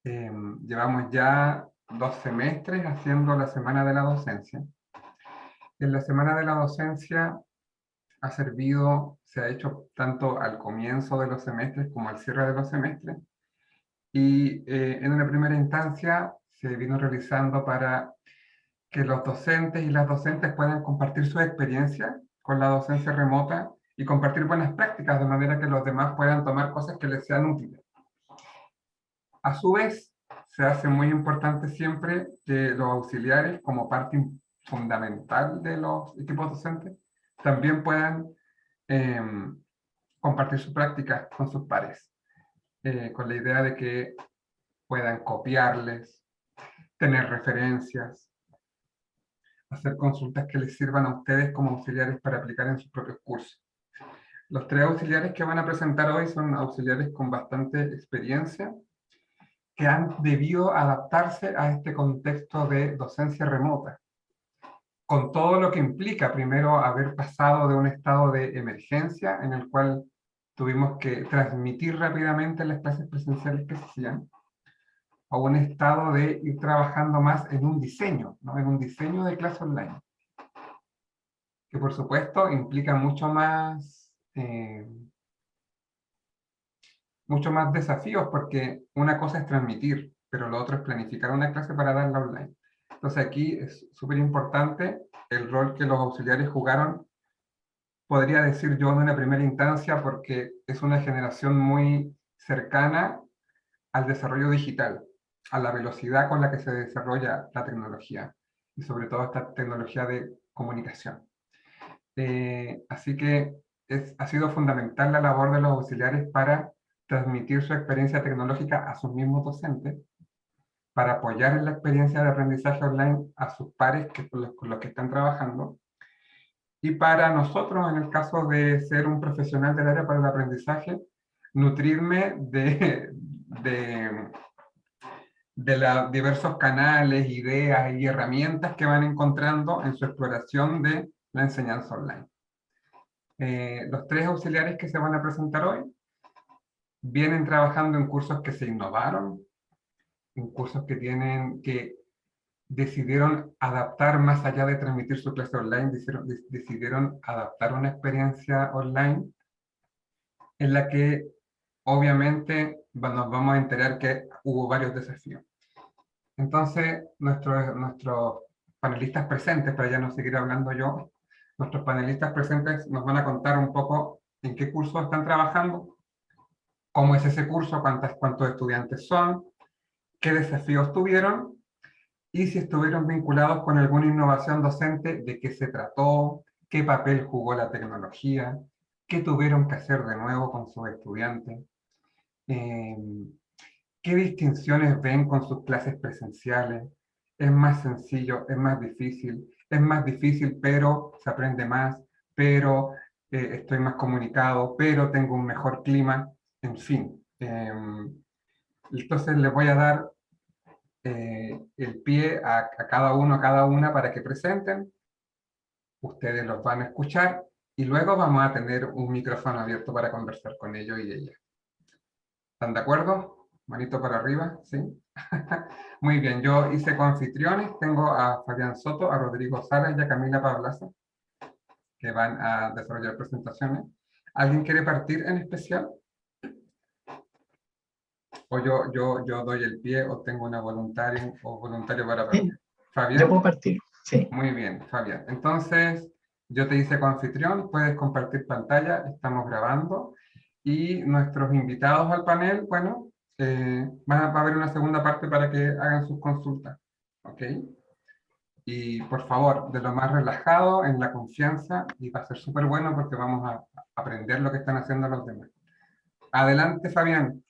Llevamos ya 2 semestres haciendo la Semana de la Docencia. En la Semana de la Docencia ha servido, se ha hecho tanto al comienzo de los semestres como al cierre de los semestres, y en una primera instancia se vino realizando para que los docentes y las docentes puedan compartir su experiencia con la docencia remota y compartir buenas prácticas de manera que los demás puedan tomar cosas que les sean útiles. A su vez, se hace muy importante siempre que los auxiliares, como parte fundamental de los equipos docentes, también puedan eh, compartir sus prácticas con sus pares, con la idea de que puedan copiarles, tener referencias, hacer consultas que les sirvan a ustedes como auxiliares para aplicar en sus propios cursos. Los 3 auxiliares que van a presentar hoy son auxiliares con bastante experiencia, que han debido adaptarse a este contexto de docencia remota, con todo lo que implica, primero, haber pasado de un estado de emergencia en el cual tuvimos que transmitir rápidamente las clases presenciales que se hacían, a un estado de ir trabajando más en un diseño, ¿no? En un diseño de clase online, que por supuesto implica mucho más desafíos, porque una cosa es transmitir, pero lo otro es planificar una clase para darla online. Entonces aquí es súper importante el rol que los auxiliares jugaron, podría decir yo en una primera instancia, porque es una generación muy cercana al desarrollo digital, a la velocidad con la que se desarrolla la tecnología, y sobre todo esta tecnología de comunicación. Así que ha sido fundamental la labor de los auxiliares para transmitir su experiencia tecnológica a sus mismos docentes, para apoyar en la experiencia de aprendizaje online a sus pares con los que están trabajando, y para nosotros, en el caso de ser un profesional del área para el aprendizaje, nutrirme de los diversos canales, ideas y herramientas que van encontrando en su exploración de la enseñanza online. Los 3 auxiliares que se van a presentar hoy vienen trabajando en cursos que se innovaron, en cursos que decidieron adaptar más allá de transmitir su clase online, decidieron adaptar una experiencia online en la que obviamente nos vamos a enterar que hubo varios desafíos. Entonces, nuestros panelistas presentes, para ya no seguir hablando yo, nuestros panelistas presentes nos van a contar un poco en qué curso están trabajando, cómo es ese curso, cuántos estudiantes son, qué desafíos tuvieron, y si estuvieron vinculados con alguna innovación docente, de qué se trató, qué papel jugó la tecnología, qué tuvieron que hacer de nuevo con sus estudiantes, eh, qué distinciones ven con sus clases presenciales. ¿Es más sencillo? Es más difícil, pero se aprende más, pero estoy más comunicado, pero tengo un mejor clima, en fin. Entonces les voy a dar el pie a cada uno, a cada una, para que presenten. Ustedes los van a escuchar y luego vamos a tener un micrófono abierto para conversar con ellos y ellas. ¿Están de acuerdo? Manito para arriba, ¿sí? Muy bien, yo hice coanfitriones, tengo a Fabián Soto, a Rodrigo Salas y a Camila Pablaza, que van a desarrollar presentaciones. ¿Alguien quiere partir en especial? ¿O yo doy el pie, o tengo una voluntaria o voluntario para Sí, partir? yo puedo ¿Fabián? partir, sí. Muy bien, Fabián. Entonces, yo te hice coanfitrión, puedes compartir pantalla, estamos grabando, y nuestros invitados al panel, bueno, va a haber una segunda parte para que hagan sus consultas, ¿ok? Y por favor, de lo más relajado, en la confianza, y va a ser súper bueno porque vamos a aprender lo que están haciendo los demás. Adelante, Fabián.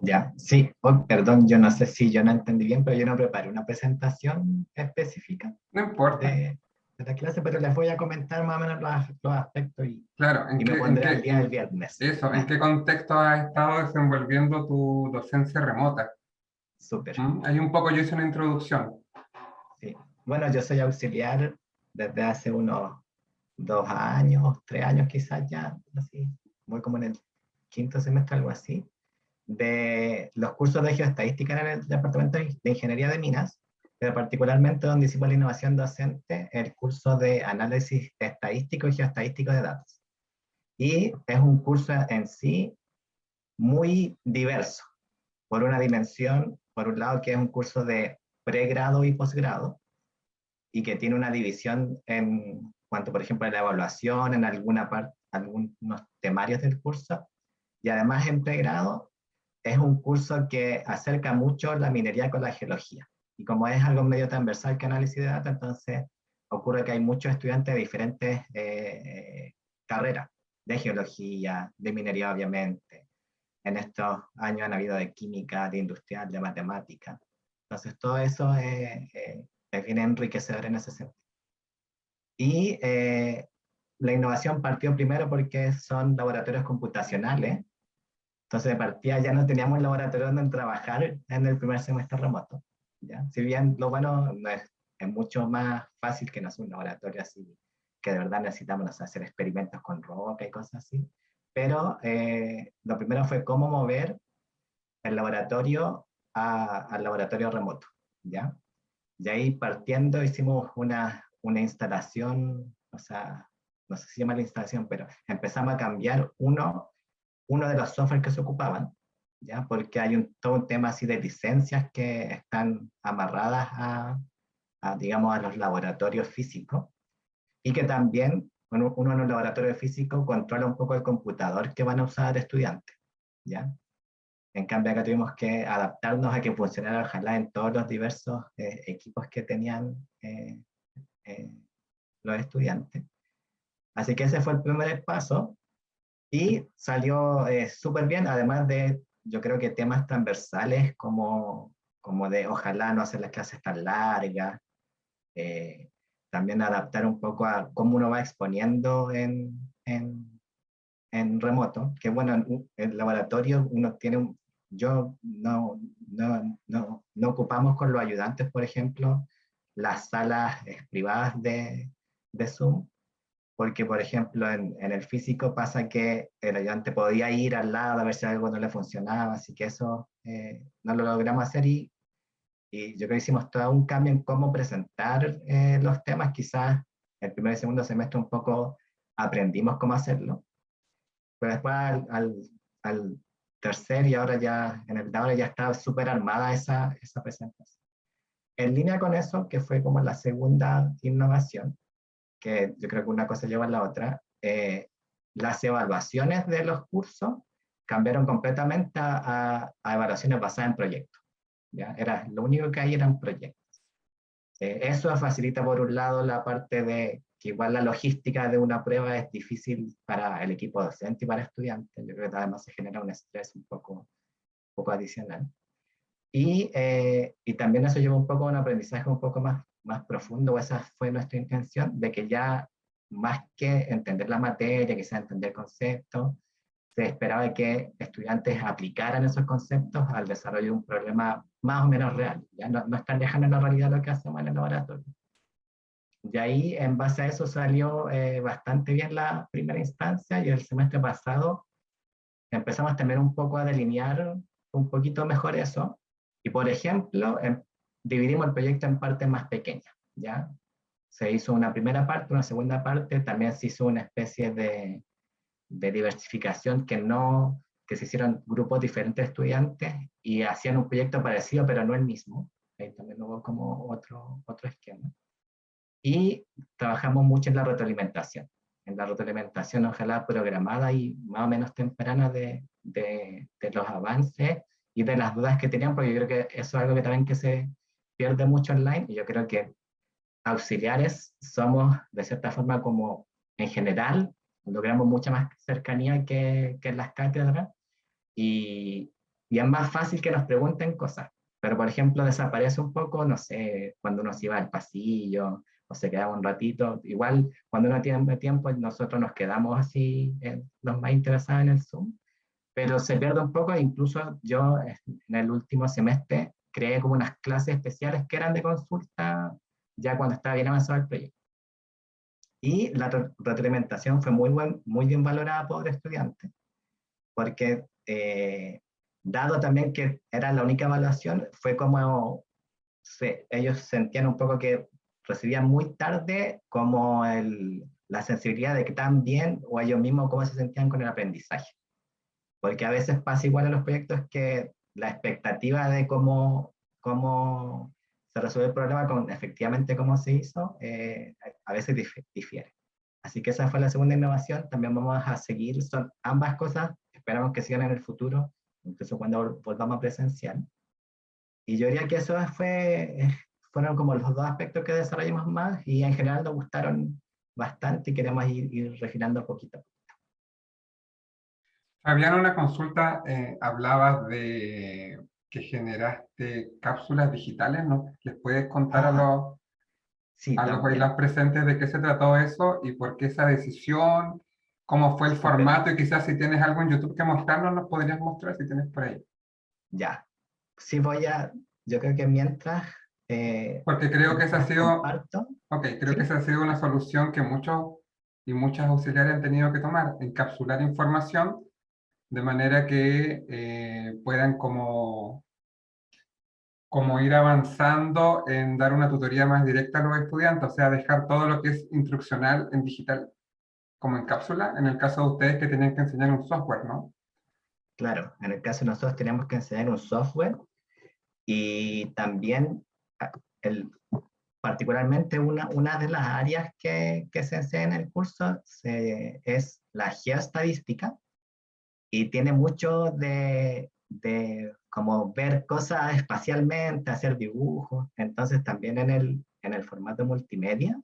Ya, sí. Oh, perdón, yo no sé si yo no entendí bien, pero yo no preparé una presentación específica No importa. de la clase, pero les voy a comentar más o menos los aspectos Claro, y me pondré al día el viernes. ¿en qué contexto has estado desenvolviendo tu docencia remota? Súper. Ahí un poco yo hice una introducción. Sí. Bueno, yo soy auxiliar desde hace unos 2 años, 3 años quizás ya, así. Voy como en el quinto semestre, algo así. de los cursos de geoestadística en el Departamento de Ingeniería de Minas, pero particularmente donde hicimos la innovación docente, el curso de análisis estadístico y geoestadístico de datos. Y es un curso en sí muy diverso, por una dimensión, por un lado que es un curso de pregrado y posgrado, y que tiene una división en cuanto, por ejemplo, a la evaluación, en alguna parte, algunos temarios del curso, y además en pregrado es un curso que acerca mucho la minería con la geología. Y como es algo medio transversal que análisis de datos, entonces ocurre que hay muchos estudiantes de diferentes carreras, de geología, de minería obviamente. En estos años han habido de química, de industrial, de matemática. Entonces todo eso es bien enriquecedor en ese sentido. Y la innovación partió primero porque son laboratorios computacionales. Entonces, de partida ya no teníamos laboratorio donde trabajar en el primer semestre remoto. ¿Ya? Si bien lo bueno no es mucho más fácil que no sea un laboratorio así, que de verdad necesitamos, no sé, hacer experimentos con roca y cosas así. Pero lo primero fue cómo mover el laboratorio al laboratorio remoto. ¿Ya? Y ahí partiendo hicimos una instalación, o sea, no sé si se llama la instalación, pero empezamos a cambiar uno de los softwares que se ocupaban, ¿ya? Porque hay todo un tema así de licencias que están amarradas digamos, a los laboratorios físicos, y que también uno en un laboratorio físico controla un poco el computador que van a usar estudiantes, ¿ya? En cambio, acá tuvimos que adaptarnos a que funcionara ojalá en todos los diversos equipos que tenían eh, los estudiantes. Así que ese fue el primer paso y salió súper bien, además de, yo creo que temas transversales como de ojalá no hacer las clases tan largas, también adaptar un poco a cómo uno va exponiendo en remoto, que bueno, en el laboratorio uno tiene yo no ocupamos con los ayudantes, por ejemplo, las salas privadas de Zoom, porque por ejemplo en el físico pasa que el ayudante podía ir al lado a ver si algo no le funcionaba, así que eso no lo logramos hacer y yo creo que hicimos todo un cambio en cómo presentar los temas, quizás el primer y segundo semestre un poco aprendimos cómo hacerlo, pero después al tercer y ahora ya en el de ahora ya está súper armada esa presentación. En línea con eso, que fue como la segunda innovación, que yo creo que una cosa lleva a la otra, las evaluaciones de los cursos cambiaron completamente a evaluaciones basadas en proyectos. ¿Ya? Lo único que hay eran proyectos. Eso facilita por un lado la parte de que igual la logística de una prueba es difícil para el equipo docente y para estudiantes. Yo creo que además se genera un estrés un poco adicional. Y también eso lleva un poco a un aprendizaje un poco más profundo, o esa fue nuestra intención, de que ya más que entender la materia, quizás entender conceptos, se esperaba que estudiantes aplicaran esos conceptos al desarrollo de un problema más o menos real. Ya no es tan lejano en la realidad lo que hacemos en el laboratorio. Y ahí, en base a eso, salió bastante bien la primera instancia, y el semestre pasado empezamos también un poco a delinear un poquito mejor eso. Y, por ejemplo, dividimos el proyecto en partes más pequeñas, ¿ya? Se hizo una primera parte, una segunda parte, también se hizo una especie de diversificación que se hicieron grupos diferentes de estudiantes y hacían un proyecto parecido, pero no el mismo. Ahí también hubo como otro esquema. Y trabajamos mucho en la retroalimentación. En la retroalimentación, ojalá programada y más o menos temprana de los avances y de las dudas que tenían, porque yo creo que eso es algo que también que se pierde mucho online, y yo creo que auxiliares somos de cierta forma como en general logramos mucha más cercanía que en las cátedras, y es más fácil que nos pregunten cosas, pero por ejemplo desaparece un poco, no sé, cuando uno se iba al pasillo o se quedaba un ratito, igual cuando uno tiene tiempo nosotros nos quedamos así, los más interesados en el Zoom, pero se pierde un poco. Incluso yo en el último semestre creé como unas clases especiales que eran de consulta ya cuando estaba bien avanzado el proyecto. Y la retroalimentación fue muy bien valorada por estudiantes, porque dado también que era la única evaluación, fue como ellos sentían un poco que recibían muy tarde como la sensibilidad de que tan bien, o ellos mismos cómo se sentían con el aprendizaje. Porque a veces pasa igual en los proyectos que la expectativa de cómo se resuelve el problema con efectivamente cómo se hizo, a veces difiere. Así que esa fue la segunda innovación. También vamos a seguir, son ambas cosas, esperamos que sigan en el futuro, incluso cuando volvamos a presencial. Y yo diría que eso fueron como los dos aspectos que desarrollamos más y en general nos gustaron bastante y queremos ir refinando poquito. Fabián, una consulta, hablabas de que generaste cápsulas digitales, ¿no? ¿Les puedes contar Sí, a los también. bailas presentes de qué se trató eso y por qué esa decisión? ¿Cómo fue el Súper, formato? Y quizás si tienes algo en YouTube que mostrarnos, nos podrías mostrar si tienes por ahí. ya. Sí yo creo que mientras Porque creo que esa ha sido, comparto, ok, creo que ¿sí? esa ha sido una solución que muchos y muchas auxiliares han tenido que tomar, encapsular información de manera que puedan como ir avanzando en dar una tutoría más directa a los estudiantes, o sea, dejar todo lo que es instruccional en digital como en cápsula, en el caso de ustedes que tenían que enseñar un software, ¿no? Claro, en el caso de nosotros tenemos que enseñar un software y también ah, el, particularmente una de las áreas que se enseña en el curso es la geoestadística y tiene mucho de como ver cosas espacialmente, hacer dibujos. Entonces también en el formato multimedia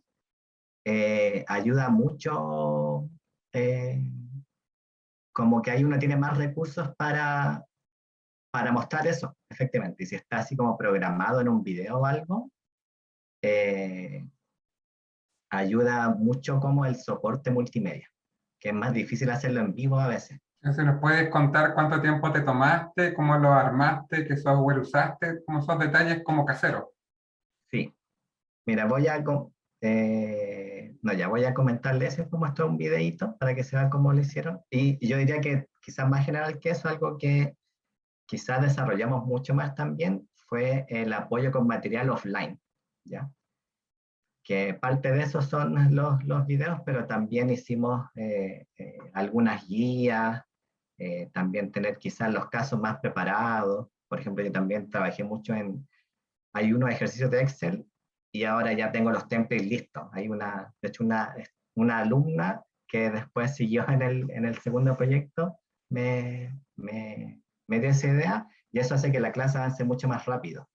ayuda mucho, eh, como que ahí uno tiene más recursos para mostrar eso, efectivamente. Y si está así como programado en un video o algo, eh, ayuda mucho como el soporte multimedia, que es más difícil hacerlo en vivo a veces. Entonces, ¿nos puedes contar cuánto tiempo te tomaste, cómo lo armaste, qué software usaste, como esos detalles como caseros? Sí, mira, no, ya voy a comentarles, les muestro un videito para que se vean cómo lo hicieron. Y yo diría que quizás más general que eso, algo que quizás desarrollamos mucho más también, fue el apoyo con material offline, ¿ya? Que parte de eso son los videos, pero también hicimos algunas guías, también tener quizás los casos más preparados. Por ejemplo, yo también trabajé mucho hay unos ejercicios de Excel y ahora ya tengo los templates listos. De hecho, una alumna que después siguió en el segundo proyecto me dio esa idea y eso hace que la clase avance mucho más rápido.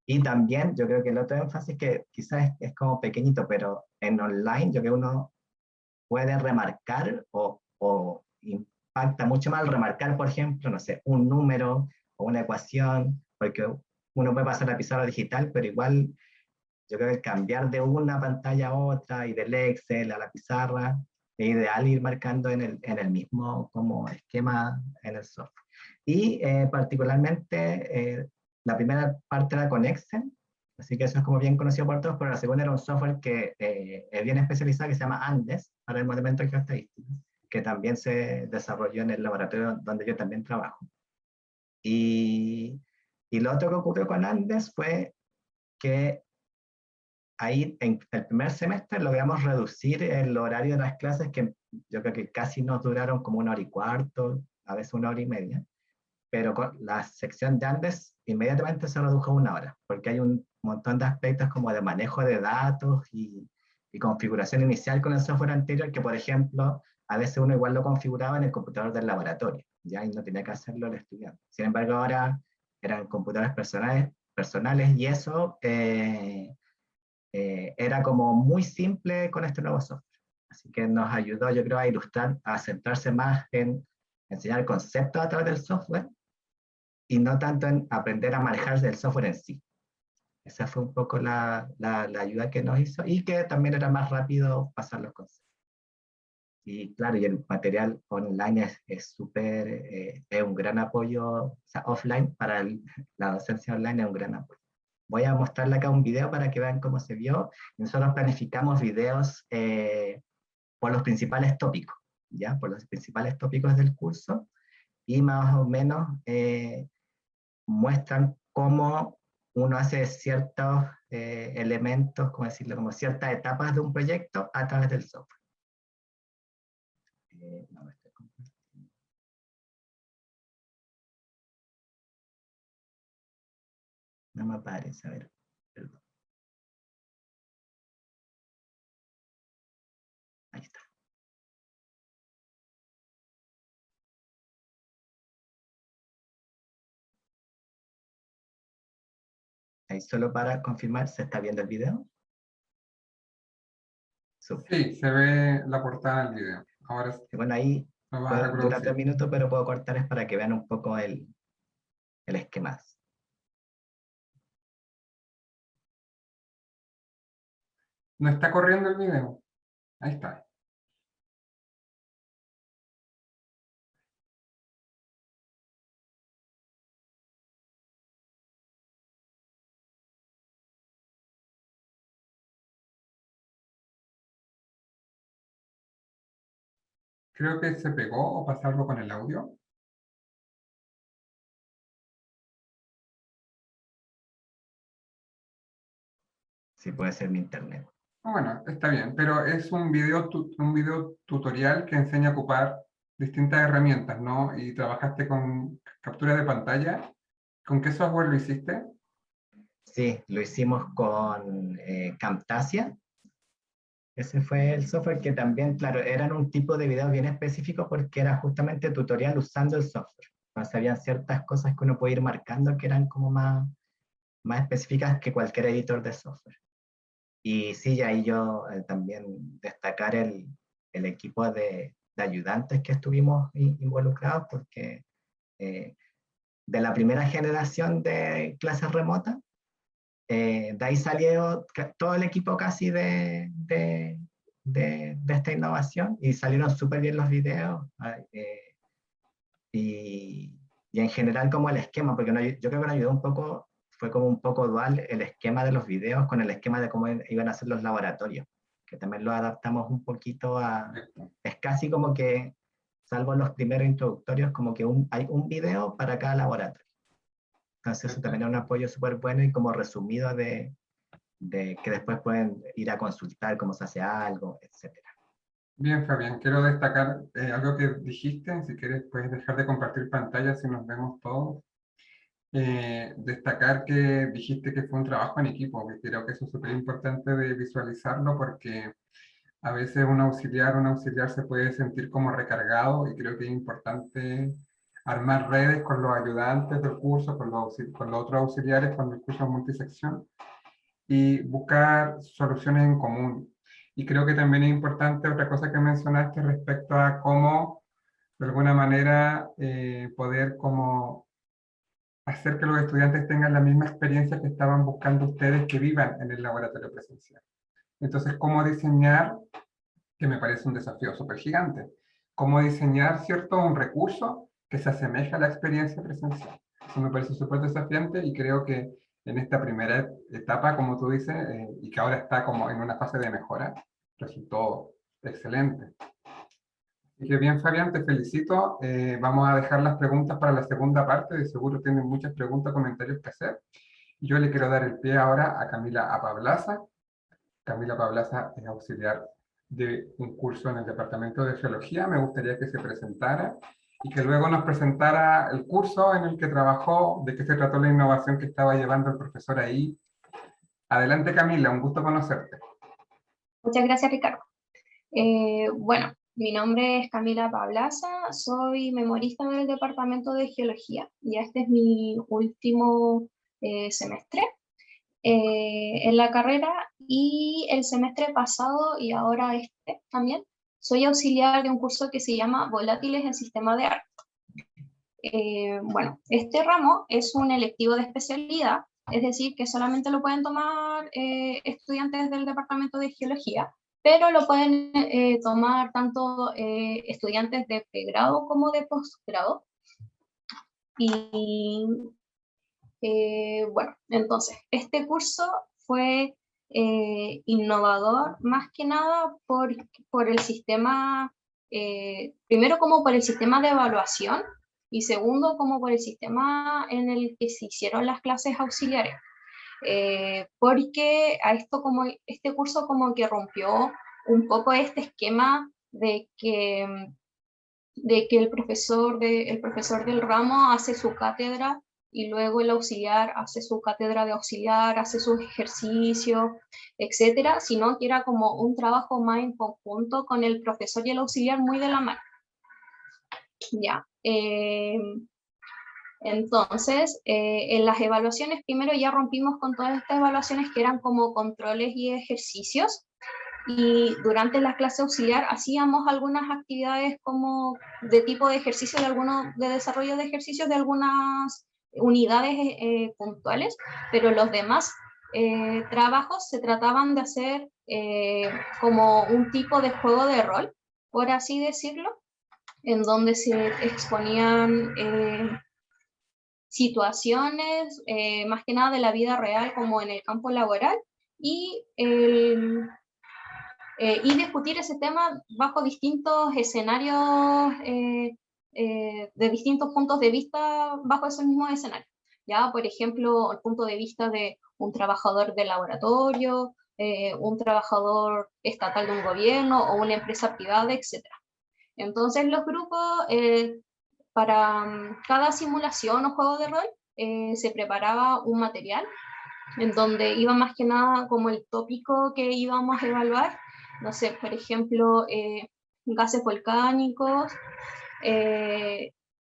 Y también yo creo que el otro énfasis que quizás es como pequeñito, pero en online yo creo que uno puede remarcar o impacta mucho más al remarcar, por ejemplo, no sé, un número o una ecuación, porque uno puede pasar a la pizarra digital, pero igual yo creo que cambiar de una pantalla a otra y del Excel a la pizarra, es ideal ir marcando en el mismo como esquema en el software. Y particularmente la primera parte era con Excel, así que eso es como bien conocido por todos, pero la segunda era un software que es bien especializado que se llama Andes para el modelamiento geoestadístico, que también se desarrolló en el laboratorio donde yo también trabajo. Y, y lo otro que ocurrió con Andes fue que ahí en el primer semestre logramos reducir el horario de las clases, que yo creo que casi nos duraron como una hora y cuarto, a veces una hora y media, pero con la sección de Andes inmediatamente se redujo a una hora, porque hay un montón de aspectos como de manejo de datos y configuración inicial con el software anterior, que por ejemplo, a veces uno igual lo configuraba en el computador del laboratorio, ya y no tenía que hacerlo el estudiante. Sin embargo, ahora eran computadores personales y eso era como muy simple con este nuevo software. Así que nos ayudó, yo creo, a ilustrar, a centrarse más en enseñar conceptos a través del software y no tanto en aprender a manejar el software en sí. Esa fue un poco la ayuda que nos hizo y que también era más rápido pasar los conceptos. Y claro, y el material online es súper, es un gran apoyo, o sea, offline para la docencia online es un gran apoyo. Voy a mostrarle acá un video para que vean cómo se vio. Nosotros planificamos videos por los principales tópicos, ¿ya? Por los principales tópicos del curso. y más o menos muestran cómo uno hace ciertos elementos, como decirlo, como ciertas etapas de un proyecto a través del software. No me aparece, a ver, perdón. Ahí está. Ahí solo para confirmar, ¿se está viendo el video? Súper. Sí, se ve la portada del video. Ahora Bueno, ahí lo vas a dura 3 reproducir. minutos, pero puedo cortar es para que vean un poco el esquema. No está corriendo el video. Ahí está. Creo que se pegó o pasarlo con el audio. Sí, puede ser mi internet. Bueno, está bien, pero es un video, un video tutorial que enseña a ocupar distintas herramientas, ¿no? Y trabajaste con captura de pantalla. ¿Con qué software lo hiciste? Sí, lo hicimos con Camtasia. Ese fue el software que también, claro, eran un tipo de video bien específico porque era justamente tutorial usando el software. Entonces había ciertas cosas que uno puede ir marcando que eran como más específicas que cualquier editor de software. Y sí, ahí yo también destacar el equipo de ayudantes que estuvimos involucrados porque de la primera generación de clases remotas, de ahí salió todo el equipo casi de esta innovación y salieron súper bien los videos y en general como el esquema, porque yo creo que nos ayudó un poco, fue como un poco dual el esquema de los videos con el esquema de cómo iban a ser los laboratorios, que también lo adaptamos un poquito es casi como que, salvo los primeros introductorios, como que hay un video para cada laboratorio. Entonces eso también es un apoyo súper bueno y como resumido de que después pueden ir a consultar cómo se hace algo, etc. Bien, Fabián, quiero destacar algo que dijiste. Si quieres, puedes dejar de compartir pantalla si nos vemos todos. Destacar que dijiste que fue un trabajo en equipo, que creo que eso es súper importante de visualizarlo porque a veces un auxiliar se puede sentir como recargado y creo que es importante armar redes con los ayudantes del curso, con los otros auxiliares cuando el curso es multisección y buscar soluciones en común. Y creo que también es importante otra cosa que mencionaste respecto a cómo, de alguna manera, poder como hacer que los estudiantes tengan la misma experiencia que estaban buscando ustedes que vivan en el laboratorio presencial. Entonces, cómo diseñar, que me parece un desafío súper gigante, cómo diseñar, ¿cierto?, un recurso que se asemeja a la experiencia presencial. Eso me parece súper desafiante y creo que en esta primera etapa, como tú dices, y que ahora está como en una fase de mejora, resultó excelente. Así que bien, Fabián, te felicito. Vamos a dejar las preguntas para la segunda parte. De seguro tienen muchas preguntas, comentarios que hacer. Yo le quiero dar el pie ahora a Camila Apablaza. Camila Pablaza es auxiliar de un curso en el Departamento de Geología. Me gustaría que se presentara y que luego nos presentara el curso en el que trabajó, de qué se trató la innovación que estaba llevando el profesor ahí. Adelante, Camila, un gusto conocerte. Muchas gracias, Ricardo. Bueno, mi nombre es Camila Pablaza, soy memorista del Departamento de Geología. Ya este es mi último semestre en la carrera y el semestre pasado y ahora este también soy auxiliar de un curso que se llama Volátiles en Sistema de Arte. Bueno, este ramo es un electivo de especialidad, es decir, que solamente lo pueden tomar estudiantes del Departamento de Geología, pero lo pueden tomar tanto estudiantes de pregrado como de posgrado. Y bueno, entonces, este curso fue innovador más que nada por el sistema, primero como por el sistema de evaluación, y segundo, como por el sistema en el que se hicieron las clases auxiliares. Porque a esto como, este curso como que rompió un poco este esquema de que el profesor del ramo hace su cátedra y luego el auxiliar hace su cátedra de auxiliar, hace sus ejercicios, etcétera, sino que era como un trabajo más en conjunto con el profesor y el auxiliar muy de la mano. Ya. Entonces, en las evaluaciones, primero ya rompimos con todas estas evaluaciones que eran como controles y ejercicios, y durante la clase auxiliar hacíamos algunas actividades como de tipo de ejercicio, de desarrollo de ejercicios de algunas unidades puntuales, pero los demás trabajos se trataban de hacer como un tipo de juego de rol, por así decirlo, en donde se exponían situaciones, más que nada de la vida real como en el campo laboral, y discutir ese tema bajo distintos escenarios, de distintos puntos de vista bajo esos mismos escenarios. Ya, por ejemplo, el punto de vista de un trabajador de laboratorio, un trabajador estatal de un gobierno o una empresa privada, etc. Entonces los grupos, para cada simulación o juego de rol, se preparaba un material en donde iba más que nada como el tópico que íbamos a evaluar, no sé, por ejemplo, gases volcánicos,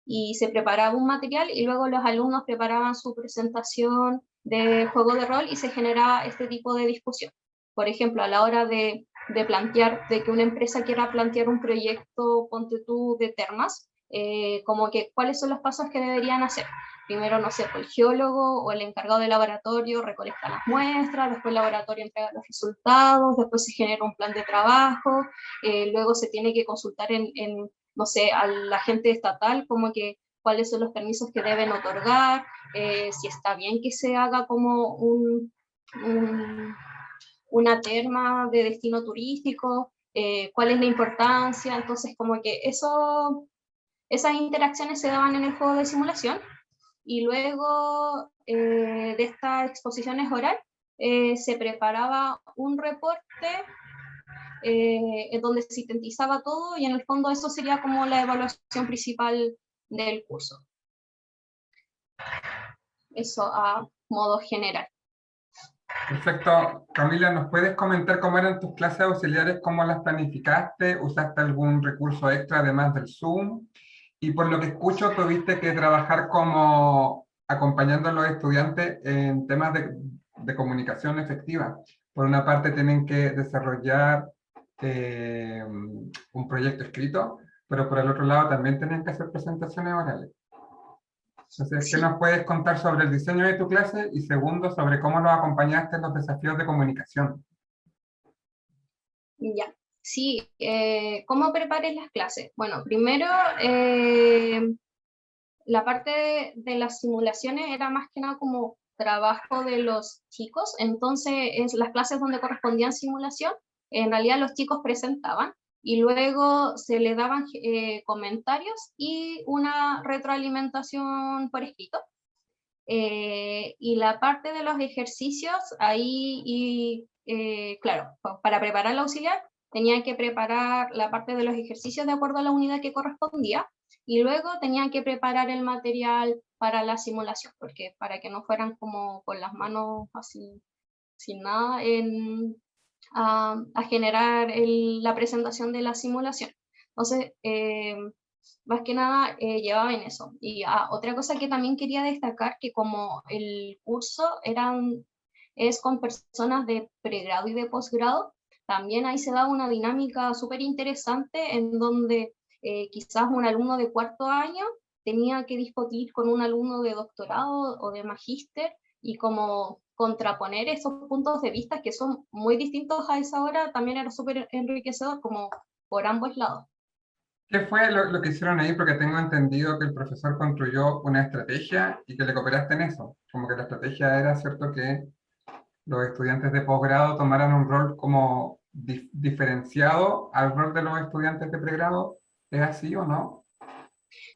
y se preparaba un material y luego los alumnos preparaban su presentación de juego de rol y se generaba este tipo de discusión. Por ejemplo, a la hora de plantear, de que una empresa quiera plantear un proyecto, ponte tú, de termas, como que cuáles son los pasos que deberían hacer. Primero, no sé, el geólogo o el encargado del laboratorio recolecta las muestras, después el laboratorio entrega los resultados, después se genera un plan de trabajo, luego se tiene que consultar no sé, a la gente estatal, como que cuáles son los permisos que deben otorgar, si está bien que se haga como una terma de destino turístico, cuál es la importancia. Entonces como que esas interacciones se daban en el juego de simulación, y luego de estas exposiciones orales se preparaba un reporte en donde se sintetizaba todo, y en el fondo eso sería como la evaluación principal del curso. Eso a modo general. Perfecto. Camila, ¿nos puedes comentar cómo eran tus clases auxiliares, cómo las planificaste? ¿Usaste algún recurso extra además del Zoom? Y por lo que escucho, tuviste que trabajar como acompañando a los estudiantes en temas de comunicación efectiva. Por una parte tienen que desarrollar un proyecto escrito, pero por el otro lado también tienen que hacer presentaciones orales. Entonces, ¿qué nos puedes contar sobre el diseño de tu clase? Y segundo, sobre cómo los acompañaste en los desafíos de comunicación. Ya, sí, ¿cómo preparé las clases? Bueno, primero, la parte de las simulaciones era más que nada como trabajo de los chicos, entonces en las clases donde correspondían simulación, en realidad los chicos presentaban y luego se le daban comentarios y una retroalimentación por escrito. Y la parte de los ejercicios, ahí, claro, para preparar el auxiliar, tenía que preparar la parte de los ejercicios de acuerdo a la unidad que correspondía, y luego tenía que preparar el material para la simulación, porque para que no fueran como con las manos así, sin nada, a generar la presentación de la simulación. Entonces, más que nada llevaba en eso. Y otra cosa que también quería destacar, que como el curso es con personas de pregrado y de posgrado, también ahí se da una dinámica súper interesante en donde quizás un alumno de cuarto año tenía que discutir con un alumno de doctorado o de magíster, y como contraponer esos puntos de vista que son muy distintos a esa hora, también era súper enriquecedor como por ambos lados. ¿Qué fue lo que hicieron ahí? Porque tengo entendido que el profesor construyó una estrategia y que le cooperaste en eso. Como que la estrategia era, ¿cierto?, que los estudiantes de posgrado tomaran un rol como diferenciado al rol de los estudiantes de pregrado. ¿Es así o no?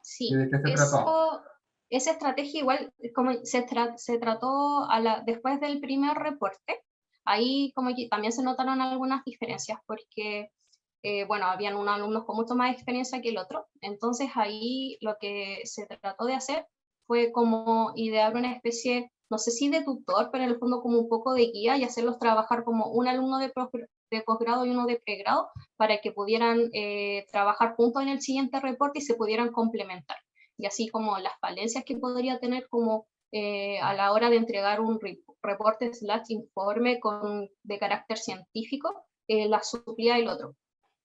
Sí, ¿Y de qué se trató? esa estrategia igual como se trató después del primer reporte. Ahí como que también se notaron algunas diferencias porque, bueno, habían unos alumnos con mucho más experiencia que el otro. Entonces ahí lo que se trató de hacer fue como idear una especie, no sé si de tutor, pero en el fondo como un poco de guía y hacerlos trabajar como un alumno de posgrado y uno de pregrado para que pudieran trabajar juntos en el siguiente reporte y se pudieran complementar. Y así como las falencias que podría tener como a la hora de entregar un reporte slash informe de carácter científico, las suplía el otro.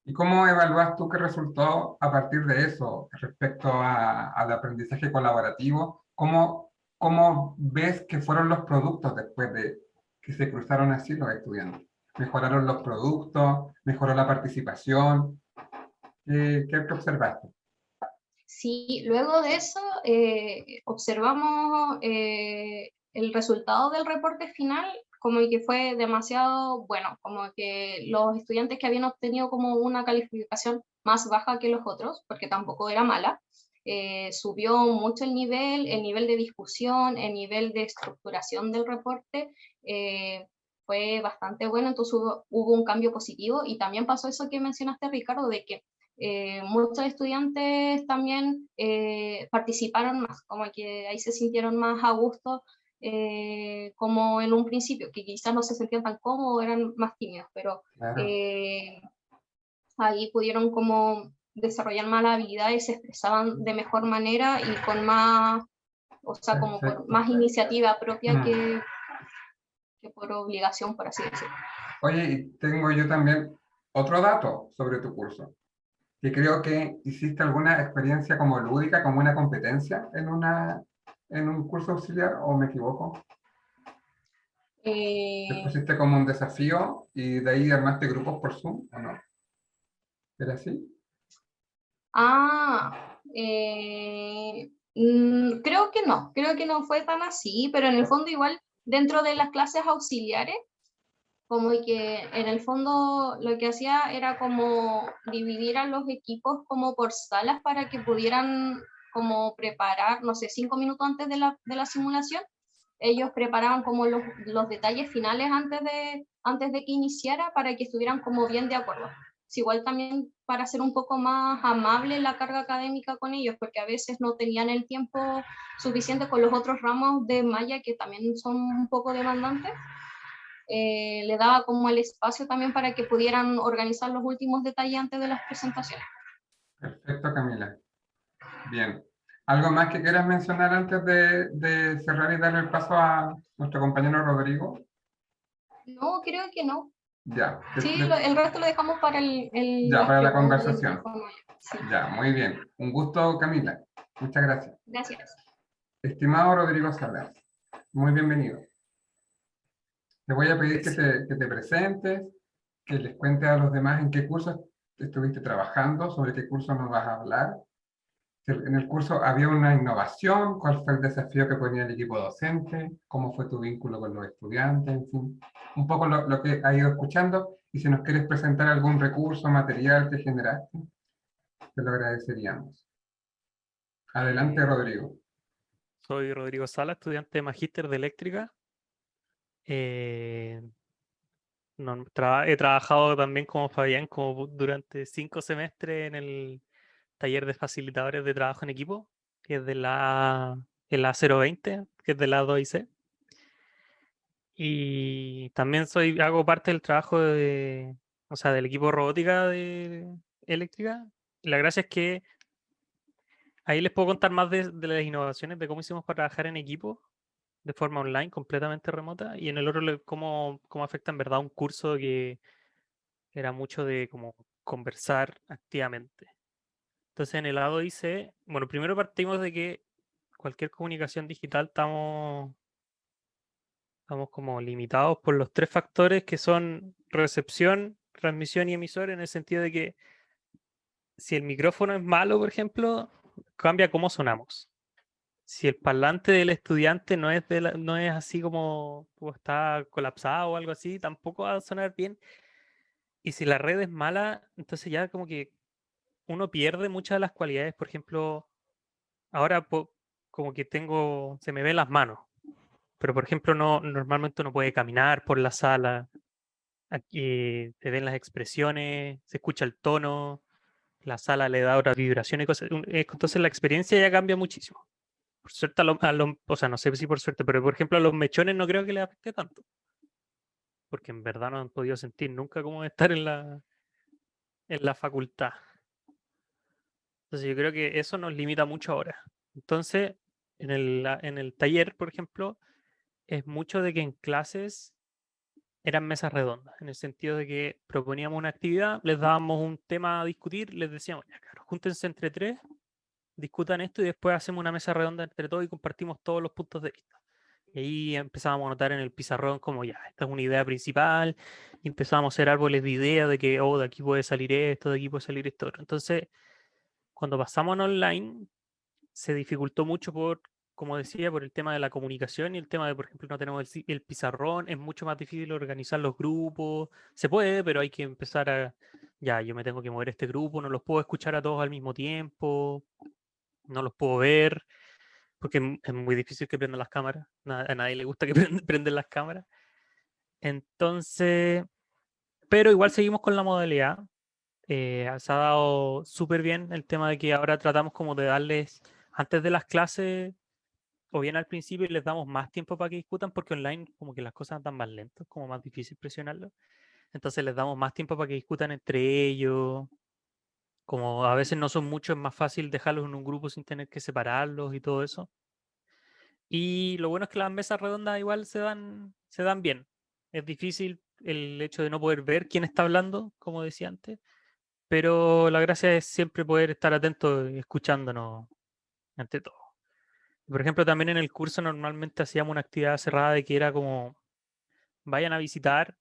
¿Y cómo evalúas tú qué resultó a partir de eso respecto al aprendizaje colaborativo? ¿Cómo ves que fueron los productos después de que se cruzaron así los estudiantes? ¿Mejoraron los productos? ¿Mejoró la participación? ¿Qué observaste? Sí, luego de eso observamos el resultado del reporte final como que fue demasiado bueno, como que los estudiantes que habían obtenido como una calificación más baja que los otros, porque tampoco era mala, subió mucho el nivel de discusión, el nivel de estructuración del reporte, fue bastante bueno, entonces hubo un cambio positivo y también pasó eso que mencionaste, Ricardo, de que muchos estudiantes también participaron más, como que ahí se sintieron más a gusto, como en un principio, que quizás no se sentían tan cómodos, eran más tímidos, pero Claro. eh, ahí pudieron como desarrollar más la habilidad y se expresaban de mejor manera y con más, o sea, como por Perfecto. más iniciativa propia Mm. que por obligación, por así decirlo. Oye, y tengo yo también otro dato sobre tu curso, que creo que hiciste alguna experiencia como lúdica, como una competencia en un curso auxiliar, ¿o me equivoco? Te Eh, pusiste como un desafío y de ahí armaste grupos por Zoom, ¿o no? ¿Era así? creo que no fue tan así, pero en el fondo igual dentro de las clases auxiliares, como que en el fondo lo que hacía era como dividir a los equipos como por salas para que pudieran como preparar, no sé, 5 minutos antes de la simulación, ellos preparaban como los detalles finales antes de que iniciara para que estuvieran como bien de acuerdo. Es igual también para hacer un poco más amable la carga académica con ellos, porque a veces no tenían el tiempo suficiente con los otros ramos de malla que también son un poco demandantes. Le daba como el espacio también para que pudieran organizar los últimos detalles antes de las presentaciones. Perfecto, Camila. Bien. ¿Algo más que quieras mencionar antes de cerrar y darle el paso a nuestro compañero Rodrigo? No, creo que no. Ya, Sí, el resto lo dejamos para ya, las para la preguntas del conversación. micrófono. Sí, Ya, muy bien. Un gusto, Camila. Muchas gracias. gracias. Estimado Rodrigo Salas, muy bienvenido. Te voy a pedir Sí, que te presentes, que les cuentes a los demás en qué cursos estuviste trabajando, sobre qué curso nos vas a hablar. En el curso había una innovación, cuál fue el desafío que ponía el equipo docente, cómo fue tu vínculo con los estudiantes, en fin, un poco lo que has ido escuchando, y si nos quieres presentar algún recurso, material que generaste, te lo agradeceríamos. Adelante, eh, Rodrigo. soy Rodrigo Sala, estudiante de Magíster de Eléctrica. Eh, he trabajado también como Fabián como durante 5 semestres en el taller de facilitadores de trabajo en equipo, que es de el A020, que es de la 2IC. Y también hago parte del trabajo o sea, del equipo robótica de eléctrica. La gracia es que ahí les puedo contar más de las innovaciones, de cómo hicimos para trabajar en equipo de forma online, completamente remota, y en el otro cómo afecta en verdad un curso que era mucho de como conversar activamente. Entonces en el lado hice, bueno, primero partimos de que cualquier comunicación digital estamos como limitados por los 3 factores que son recepción, transmisión y emisor, en el sentido de que si el micrófono es malo, por ejemplo, cambia cómo sonamos. Si el parlante del estudiante no es así como está colapsado o algo así, tampoco va a sonar bien. Y si la red es mala, entonces ya como que uno pierde muchas de las cualidades. Por ejemplo, ahora como que se me ven las manos, pero por ejemplo normalmente uno puede caminar por la sala, aquí te ven las expresiones, se escucha el tono, la sala le da otras vibraciones y cosas. Entonces la experiencia ya cambia muchísimo. Por suerte, o sea, no sé si por suerte, pero por ejemplo a los mechones no creo que les afecte tanto, porque en verdad no han podido sentir nunca cómo estar en la facultad. Entonces yo creo que eso nos limita mucho ahora. Entonces, en el taller, por ejemplo, es mucho de que en clases eran mesas redondas, en el sentido de que proponíamos una actividad, les dábamos un tema a discutir, les decíamos, ya claro, júntense entre tres, discutan esto y después hacemos una mesa redonda entre todos y compartimos todos los puntos de vista. Y ahí empezábamos a notar en el pizarrón como ya, esta es una idea principal, y empezábamos a hacer árboles de ideas de que, oh, de aquí puede salir esto, de aquí puede salir esto otro. Entonces, cuando pasamos en online, se dificultó mucho como decía, por el tema de la comunicación y el tema de, por ejemplo, no tenemos el pizarrón, es mucho más difícil organizar los grupos. Se puede, pero hay que empezar ya, yo me tengo que mover este grupo, no los puedo escuchar a todos al mismo tiempo, no los puedo ver, porque es muy difícil que prendan las cámaras. A nadie le gusta que prenden las cámaras. Entonces, pero igual seguimos con la modalidad. Se ha dado súper bien el tema de que ahora tratamos como de darles, antes de las clases, o bien al principio les damos más tiempo para que discutan, porque online como que las cosas andan más lentas, como más difícil presionarlo. Entonces les damos más tiempo para que discutan entre ellos. Como a veces no son muchos, es más fácil dejarlos en un grupo sin tener que separarlos y todo eso. Y lo bueno es que las mesas redondas igual se dan bien. Es difícil el hecho de no poder ver quién está hablando, como decía antes, pero la gracia es siempre poder estar atento y escuchándonos ante todo. Por ejemplo, también en el curso normalmente hacíamos una actividad cerrada de que era como vayan a visitar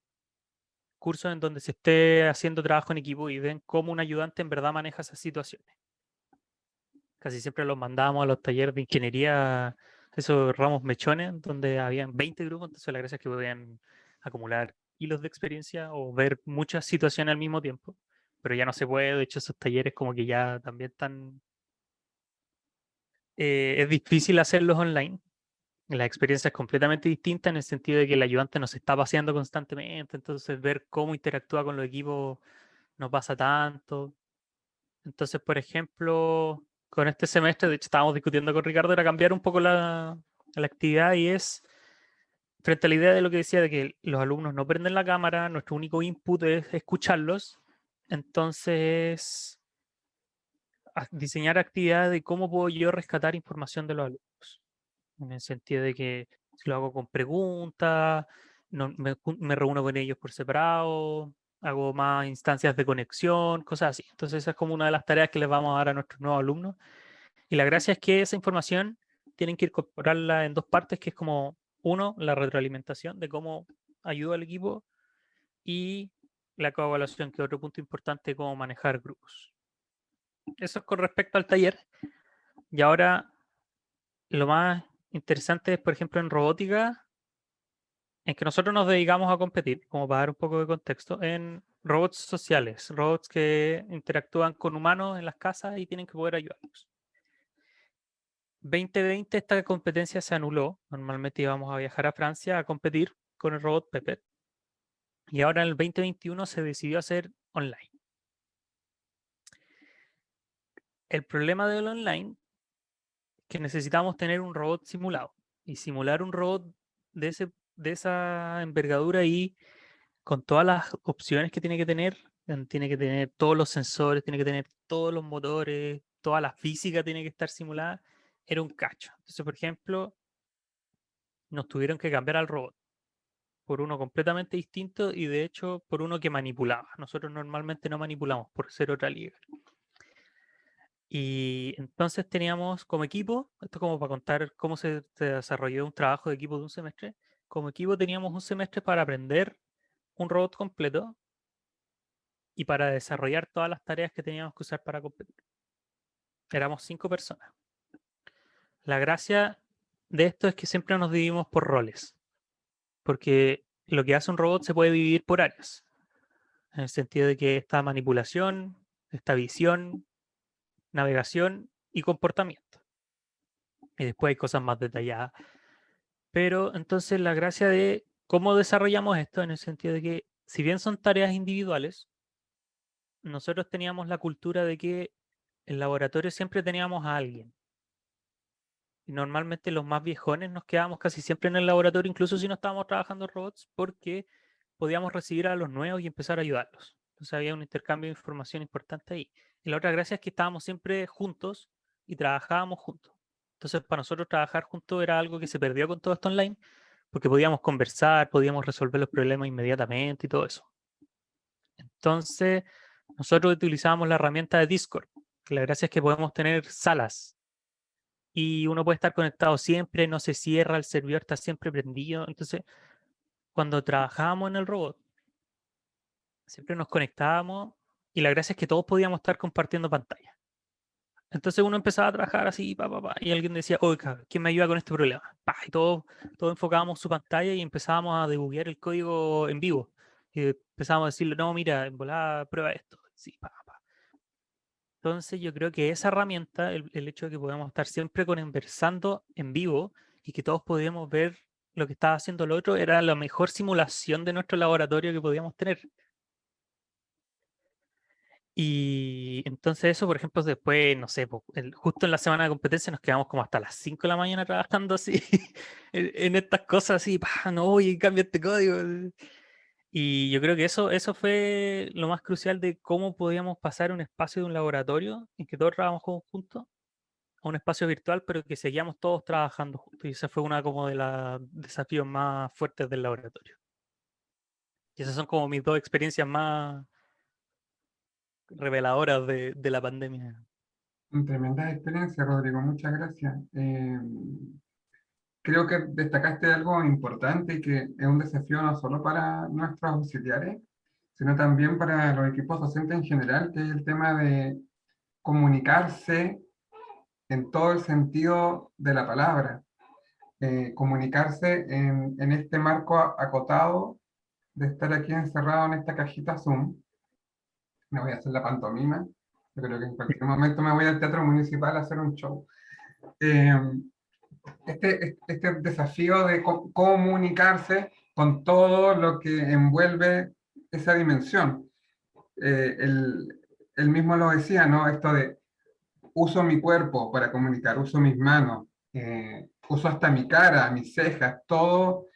cursos en donde se esté haciendo trabajo en equipo y ven cómo un ayudante en verdad maneja esas situaciones. Casi siempre los mandábamos a los talleres de ingeniería, esos ramos mechones, donde habían 20 grupos, entonces la gracia es que podían acumular hilos de experiencia o ver muchas situaciones al mismo tiempo. Pero ya no se puede, de hecho esos talleres como que ya también están... es difícil hacerlos online. La experiencia es completamente distinta en el sentido de que el ayudante nos está paseando constantemente, entonces ver cómo interactúa con los equipos no pasa tanto. Entonces, por ejemplo, con este semestre, de hecho estábamos discutiendo con Ricardo, era cambiar un poco la actividad y es, frente a la idea de lo que decía, de que los alumnos no prenden la cámara, nuestro único input es escucharlos, entonces diseñar actividades de cómo puedo yo rescatar información de los alumnos. En el sentido de que si lo hago con preguntas, me reúno con ellos por separado, hago más instancias de conexión, cosas así. Entonces esa es como una de las tareas que les vamos a dar a nuestros nuevos alumnos. Y la gracia es que esa información tienen que incorporarla en dos partes, que es como, uno, la retroalimentación de cómo ayuda al equipo y la coevaluación, que es otro punto importante, cómo manejar grupos. Eso es con respecto al taller. Y ahora lo más interesante es, por ejemplo, en robótica, en que nosotros nos dedicamos a competir, como para dar un poco de contexto, en robots sociales, robots que interactúan con humanos en las casas y tienen que poder ayudarlos. 2020 esta competencia se anuló, normalmente íbamos a viajar a Francia a competir con el robot Pepper, y ahora en el 2021 se decidió hacer online. El problema del online es que necesitamos tener un robot simulado, y simular un robot de esa envergadura y con todas las opciones que tiene que tener todos los sensores, tiene que tener todos los motores, toda la física tiene que estar simulada, era un cacho. Entonces, por ejemplo, nos tuvieron que cambiar al robot por uno completamente distinto y de hecho por uno que manipulaba. Nosotros normalmente no manipulamos por ser otra liga. Y entonces teníamos como equipo, esto como para contar cómo se desarrolló un trabajo de equipo de un semestre, como equipo teníamos un semestre para aprender un robot completo y para desarrollar todas las tareas que teníamos que usar para competir. Éramos 5 personas. La gracia de esto es que siempre nos dividimos por roles, porque lo que hace un robot se puede dividir por áreas, en el sentido de que está manipulación, está visión, navegación y comportamiento. y después hay cosas más detalladas. Pero entonces la gracia de cómo desarrollamos esto en el sentido de que, si bien son tareas individuales, nosotros teníamos la cultura de que el laboratorio siempre teníamos a alguien. Y normalmente los más viejones nos quedábamos casi siempre en el laboratorio, incluso si no estábamos trabajando en robots, porque podíamos recibir a los nuevos y empezar a ayudarlos. Entonces había un intercambio de información importante ahí. Y la otra gracia es que estábamos siempre juntos y trabajábamos juntos. Entonces para nosotros trabajar juntos era algo que se perdió con todo esto online, porque podíamos conversar, podíamos resolver los problemas inmediatamente y todo eso. Entonces nosotros utilizábamos la herramienta de Discord, que la gracia es que podemos tener salas y uno puede estar conectado siempre, no se cierra, el servidor está siempre prendido. Entonces, cuando trabajábamos en el robot, siempre nos conectábamos y la gracia es que todos podíamos estar compartiendo pantalla. Entonces uno empezaba a trabajar así, y alguien decía, oiga, ¿quién me ayuda con este problema? Y todos enfocábamos su pantalla y empezábamos a debuguear el código en vivo. Y empezábamos a decirle, no, mira, en volada, prueba esto. Sí, Entonces yo creo que esa herramienta, el hecho de que podamos estar siempre conversando en vivo y que todos podíamos ver lo que estaba haciendo el otro, era la mejor simulación de nuestro laboratorio que podíamos tener. Y entonces eso, por ejemplo, después, no sé, justo en la semana de competencia nos quedamos como hasta las 5 de la mañana trabajando así, en estas cosas así, no, oye, cambia este código. Y yo creo que eso fue lo más crucial de cómo podíamos pasar un espacio de un laboratorio en que todos trabajamos juntos a un espacio virtual, pero que seguíamos todos trabajando juntos. Y esa fue una como de los desafíos más fuertes del laboratorio. Y esas son como mis dos experiencias más reveladoras de la pandemia. Tremenda experiencia, Rodrigo, muchas gracias. Creo que destacaste algo importante y que es un desafío no solo para nuestros auxiliares, sino también para los equipos docentes en general, que es el tema de comunicarse en todo el sentido de la palabra. Comunicarse en este marco acotado de estar aquí encerrado en esta cajita Zoom. Me voy a hacer la pantomima. Yo creo que en cualquier momento me voy al Teatro Municipal a hacer un show. Este desafío de comunicarse con todo lo que envuelve esa dimensión. Él mismo lo decía, ¿no? Esto de uso mi cuerpo para comunicar, uso mis manos, uso hasta mi cara, mis cejas, todo.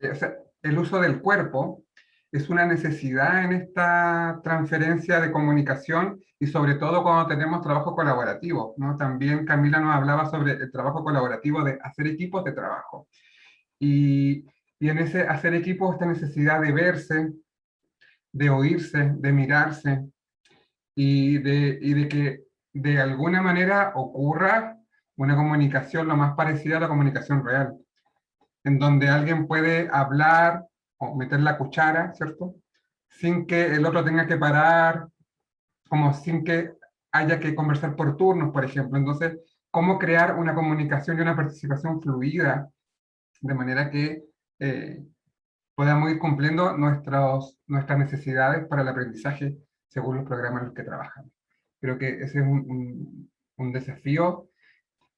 O sea, el uso del cuerpo es una necesidad en esta transferencia de comunicación y sobre todo cuando tenemos trabajo colaborativo, ¿no? También Camila nos hablaba sobre el trabajo colaborativo de hacer equipos de trabajo. Y en ese hacer equipos, esta necesidad de verse, de oírse, de mirarse y de que de alguna manera ocurra una comunicación lo más parecida a la comunicación real, en donde alguien puede hablar o meter la cuchara, ¿cierto? Sin que el otro tenga que parar, como sin que haya que conversar por turnos, por ejemplo. Entonces, ¿cómo crear una comunicación y una participación fluida de manera que podamos ir cumpliendo nuestras necesidades para el aprendizaje según los programas en los que trabajamos? Creo que ese es un desafío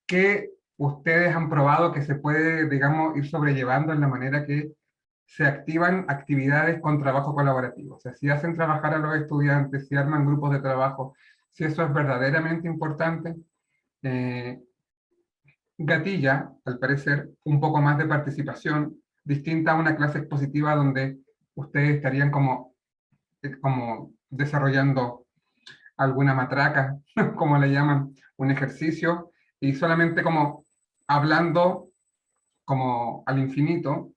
que ustedes han probado que se puede, digamos, ir sobrellevando en la manera que se activan actividades con trabajo colaborativo. O sea, si hacen trabajar a los estudiantes, si arman grupos de trabajo, si eso es verdaderamente importante, gatilla, al parecer, un poco más de participación, distinta a una clase expositiva donde ustedes estarían como desarrollando alguna matraca, como le llaman, un ejercicio, y solamente como hablando como al infinito,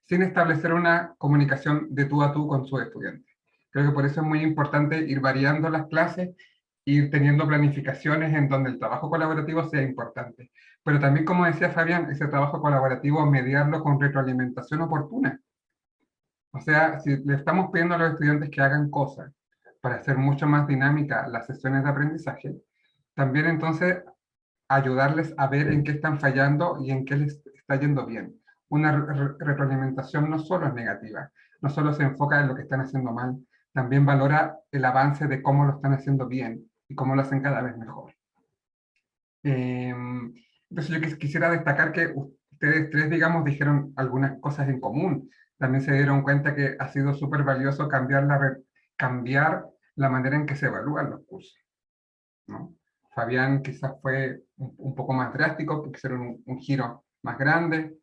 sin establecer una comunicación de tú a tú con sus estudiantes. Creo que por eso es muy importante ir variando las clases, ir teniendo planificaciones en donde el trabajo colaborativo sea importante. Pero también, como decía Fabián, ese trabajo colaborativo mediarlo con retroalimentación oportuna. O sea, si le estamos pidiendo a los estudiantes que hagan cosas para hacer mucho más dinámica las sesiones de aprendizaje, también entonces ayudarles a ver en qué están fallando y en qué les está yendo bien. Una retroalimentación no solo es negativa, no solo se enfoca en lo que están haciendo mal, también valora el avance de cómo lo están haciendo bien y cómo lo hacen cada vez mejor. Entonces yo quisiera destacar que ustedes tres, digamos, dijeron algunas cosas en común. También se dieron cuenta que ha sido súper valioso cambiar la manera en que se evalúan los cursos, ¿no? Fabián quizás fue un poco más drástico, porque hicieron un giro más grande.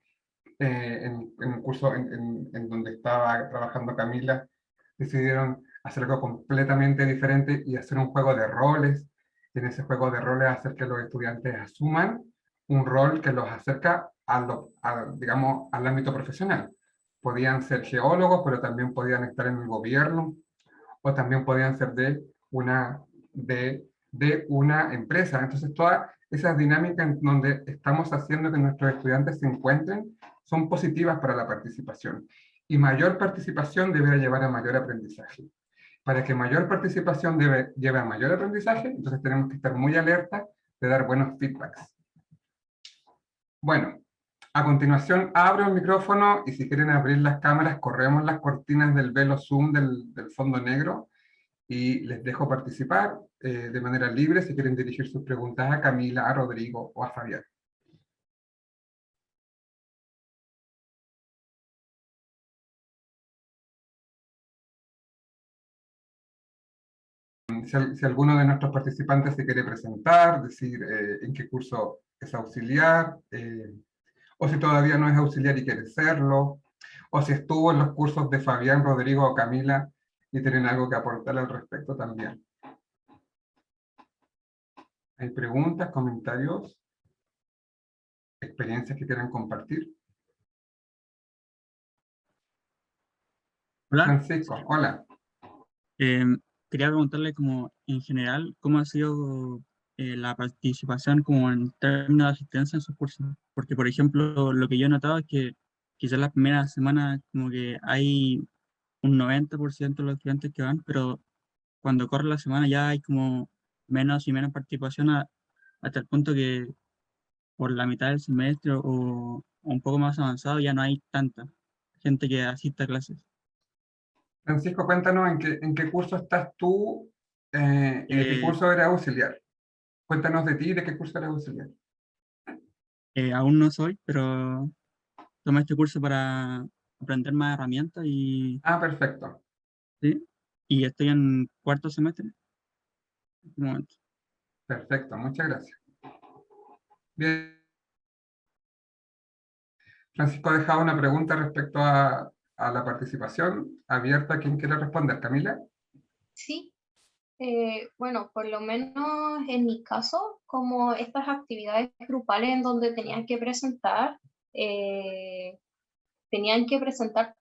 En un curso en donde estaba trabajando Camila, decidieron hacer algo completamente diferente y hacer un juego de roles. Y en ese juego de roles hacer que los estudiantes asuman un rol que los acerca digamos, al ámbito profesional. Podían ser geólogos, pero también podían estar en el gobierno, o también podían ser de una empresa. Entonces, todas esas dinámicas en donde estamos haciendo que nuestros estudiantes se encuentren son positivas para la participación. Y mayor participación debe llevar a mayor aprendizaje. Para que mayor participación lleve a mayor aprendizaje, entonces tenemos que estar muy alerta de dar buenos feedbacks. Bueno, a continuación abro el micrófono y si quieren abrir las cámaras, corremos las cortinas del velo Zoom del fondo negro y les dejo participar de manera libre si quieren dirigir sus preguntas a Camila, a Rodrigo o a Fabián. Si alguno de nuestros participantes se quiere presentar, decir en qué curso es auxiliar, o si todavía no es auxiliar y quiere serlo, o si estuvo en los cursos de Fabián, Rodrigo o Camila y tienen algo que aportar al respecto también. ¿Hay preguntas, comentarios, experiencias que quieran compartir? Hola, Francisco, hola. quería preguntarle como en general cómo ha sido la participación como en términos de asistencia en sus cursos, porque por ejemplo lo que yo he notado es que quizás la primera semana como que hay un 90% de los estudiantes que van, pero cuando corre la semana ya hay como menos y menos participación hasta el punto que por la mitad del semestre o un poco más avanzado ya no hay tanta gente que asista a clases. Francisco, cuéntanos en qué curso estás tú y de qué Eh, curso eres auxiliar. Cuéntanos de ti y de qué curso eres auxiliar. Aún no soy, pero tomé este curso para aprender más herramientas Ah, perfecto. ¿sí? Y estoy en cuarto semestre. En este momento. Perfecto, muchas gracias. Bien. Francisco ha dejado una pregunta respecto a la participación abierta. ¿Quién quiere responder? ¿Camila? Sí, bueno, por lo menos en mi caso, como estas actividades grupales en donde tenían que presentar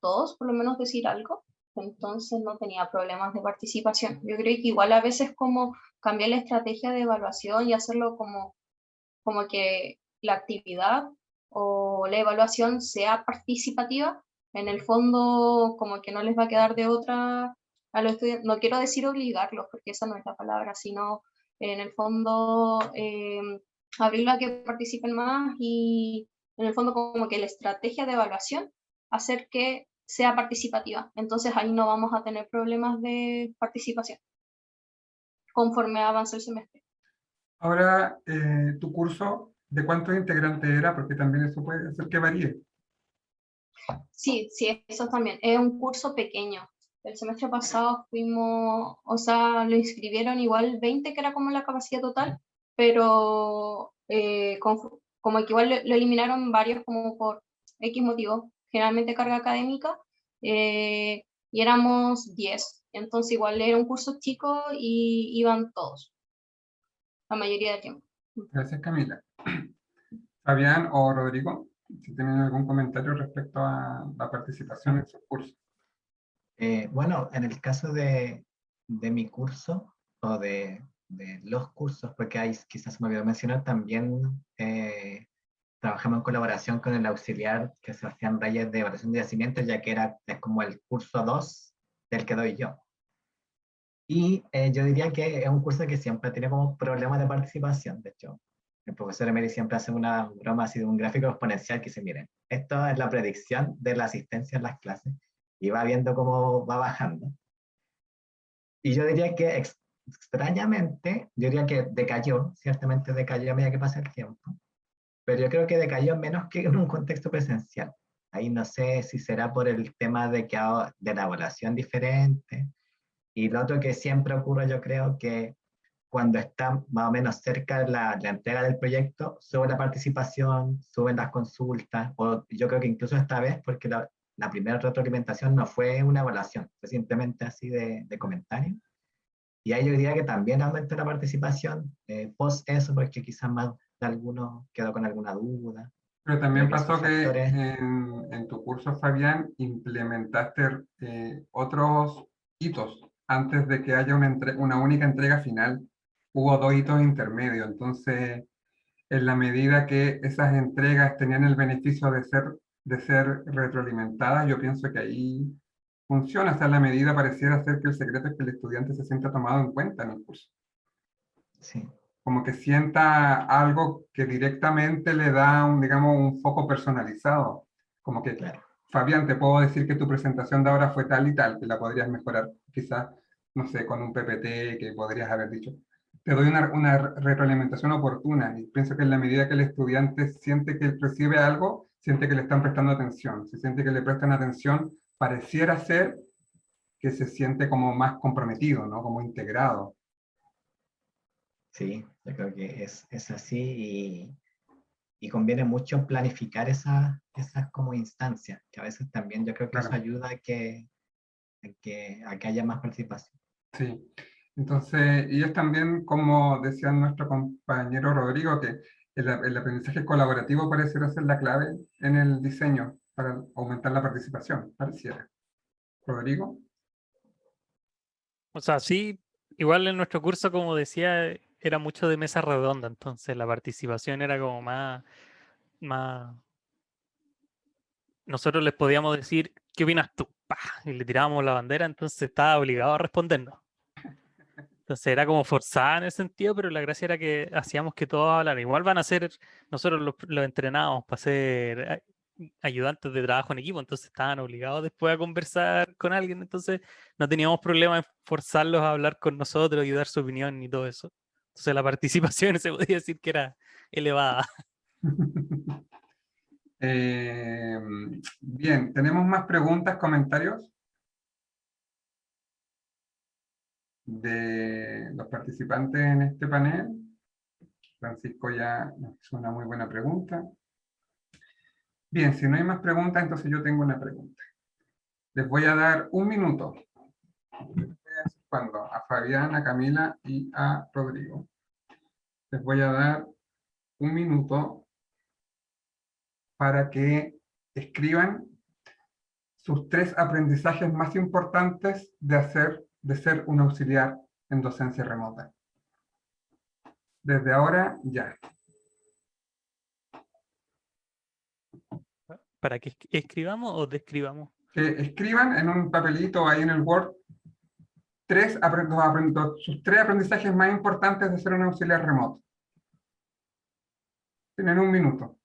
todos, por lo menos decir algo, entonces no tenía problemas de participación. Yo creo que igual a veces como cambiar la estrategia de evaluación y hacerlo como que la actividad o la evaluación sea participativa, en el fondo como que no les va a quedar de otra a los estudiantes, no quiero decir obligarlos, porque esa no es la palabra, sino en el fondo abrirlo a que participen más y en el fondo como que la estrategia de evaluación hacer que sea participativa. Entonces ahí no vamos a tener problemas de participación conforme avance el semestre. Ahora, tu curso, ¿de cuántos integrantes era? Porque también eso puede hacer que varíe. Sí, sí, eso también. Es un curso pequeño. El semestre pasado fuimos, o sea, lo inscribieron igual 20, que era como la capacidad total, pero como que igual lo eliminaron varios como por X motivo, generalmente carga académica, y éramos 10. Entonces igual era un curso chico y iban todos, la mayoría del tiempo. Gracias, Camila. Fabián o Rodrigo, si tienen algún comentario respecto a la participación en sus cursos. Bueno, en el caso de mi curso o de los cursos, porque hay, quizás se me olvidó mencionar, también trabajamos en colaboración con el auxiliar que Sebastián Reyes de evaluación de yacimientos, ya que es como el curso 2 del que doy yo. Y yo diría que es un curso que siempre tiene como problemas de participación. De hecho, el profesor Emery siempre hace una broma así de un gráfico exponencial que dice, miren, esto es la predicción de la asistencia en las clases y va viendo cómo va bajando. Y yo diría que extrañamente, yo diría que decayó, ciertamente decayó a medida que pasa el tiempo, pero yo creo que decayó menos que en un contexto presencial. Ahí no sé si será por el tema de, de la evaluación diferente. Y lo otro que siempre ocurre, yo creo que cuando está más o menos cerca la entrega del proyecto, sube la participación, suben las consultas, o yo creo que incluso esta vez, porque la primera retroalimentación no fue una evaluación, fue simplemente así de comentarios. Y ahí yo diría que también aumentó la participación post eso, porque quizás más de alguno quedó con alguna duda. Pero Creo también que esos pasó que factores, en tu curso, Fabián, implementaste otros hitos antes de que haya una única entrega final. Hubo dos hitos intermedios. Entonces, en la medida que esas entregas tenían el beneficio de ser retroalimentadas, yo pienso que ahí funciona. O sea, la medida pareciera ser que el secreto es que el estudiante se sienta tomado en cuenta en el curso. sí, Como que sienta algo que directamente le da un, digamos, un foco personalizado. Como que, claro. Fabián, te puedo decir que tu presentación de ahora fue tal y tal, que la podrías mejorar quizás, no sé, con un PPT que podrías haber dicho. Te doy una retroalimentación oportuna y pienso que en la medida que el estudiante siente que recibe algo, siente que le están prestando atención. Si siente que le prestan atención, pareciera ser que se siente como más comprometido, ¿no? Como integrado. Sí, yo creo que es así y conviene mucho planificar esas como instancias, que a veces también yo creo que eso Claro. ayuda a que haya más participación. Sí, entonces, y es también, como decía nuestro compañero Rodrigo, que el aprendizaje colaborativo pareciera ser la clave en el diseño para aumentar la participación, pareciera. Rodrigo, O sea, sí, igual en nuestro curso, como decía, era mucho de mesa redonda, entonces la participación era como más, nosotros les podíamos decir, ¿qué opinas tú? ¡Pah! Y le tirábamos la bandera, entonces estaba obligado a respondernos. Entonces era como forzada en ese sentido, pero la gracia era que hacíamos que todos hablaran. Igual van a ser, nosotros los entrenábamos para ser ayudantes de trabajo en equipo, entonces estaban obligados después a conversar con alguien, entonces no teníamos problema en forzarlos a hablar con nosotros y dar su opinión y todo eso. Entonces la participación se podía decir que era elevada. Eh, bien, ¿tenemos más preguntas, comentarios de los participantes en este panel? Francisco ya nos hizo una muy buena pregunta. Bien, si no hay más preguntas, entonces yo tengo una pregunta. Les voy a dar un minuto. Cuando a Fabián, a Camila y a Rodrigo. Les voy a dar un minuto para que escriban sus 3 aprendizajes más importantes de ser un auxiliar en docencia remota. Desde ahora, ya. ¿Para que escribamos o describamos? Que escriban en un papelito ahí en el Word sus 3 aprendizajes más importantes de ser un auxiliar remoto. Tienen un minuto.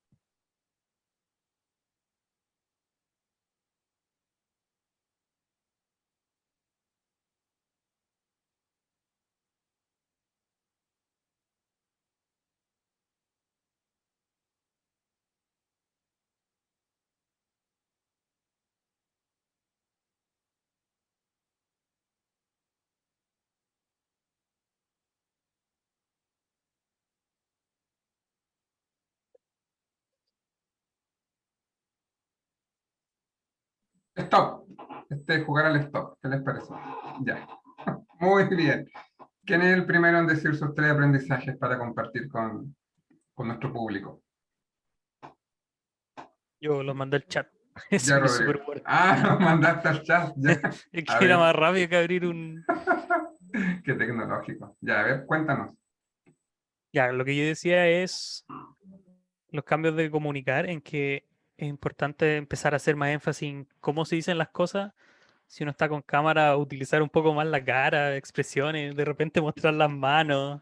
Stop. Jugar al stop. ¿Qué les parece? Ya. Muy bien. ¿Quién es el primero en decir sus 3 aprendizajes para compartir con nuestro público? Yo los mandé al chat. Ya, Soy Rodrigo. súper bueno. Ah, lo mandaste al chat. Ya. Es A que era ver, más rápido que abrir un... qué tecnológico. Ya, a ver, cuéntanos. Ya, lo que yo decía es los cambios de comunicar, en que es importante empezar a hacer más énfasis en cómo se dicen las cosas. Si uno está con cámara, utilizar un poco más la cara, expresiones, de repente mostrar las manos.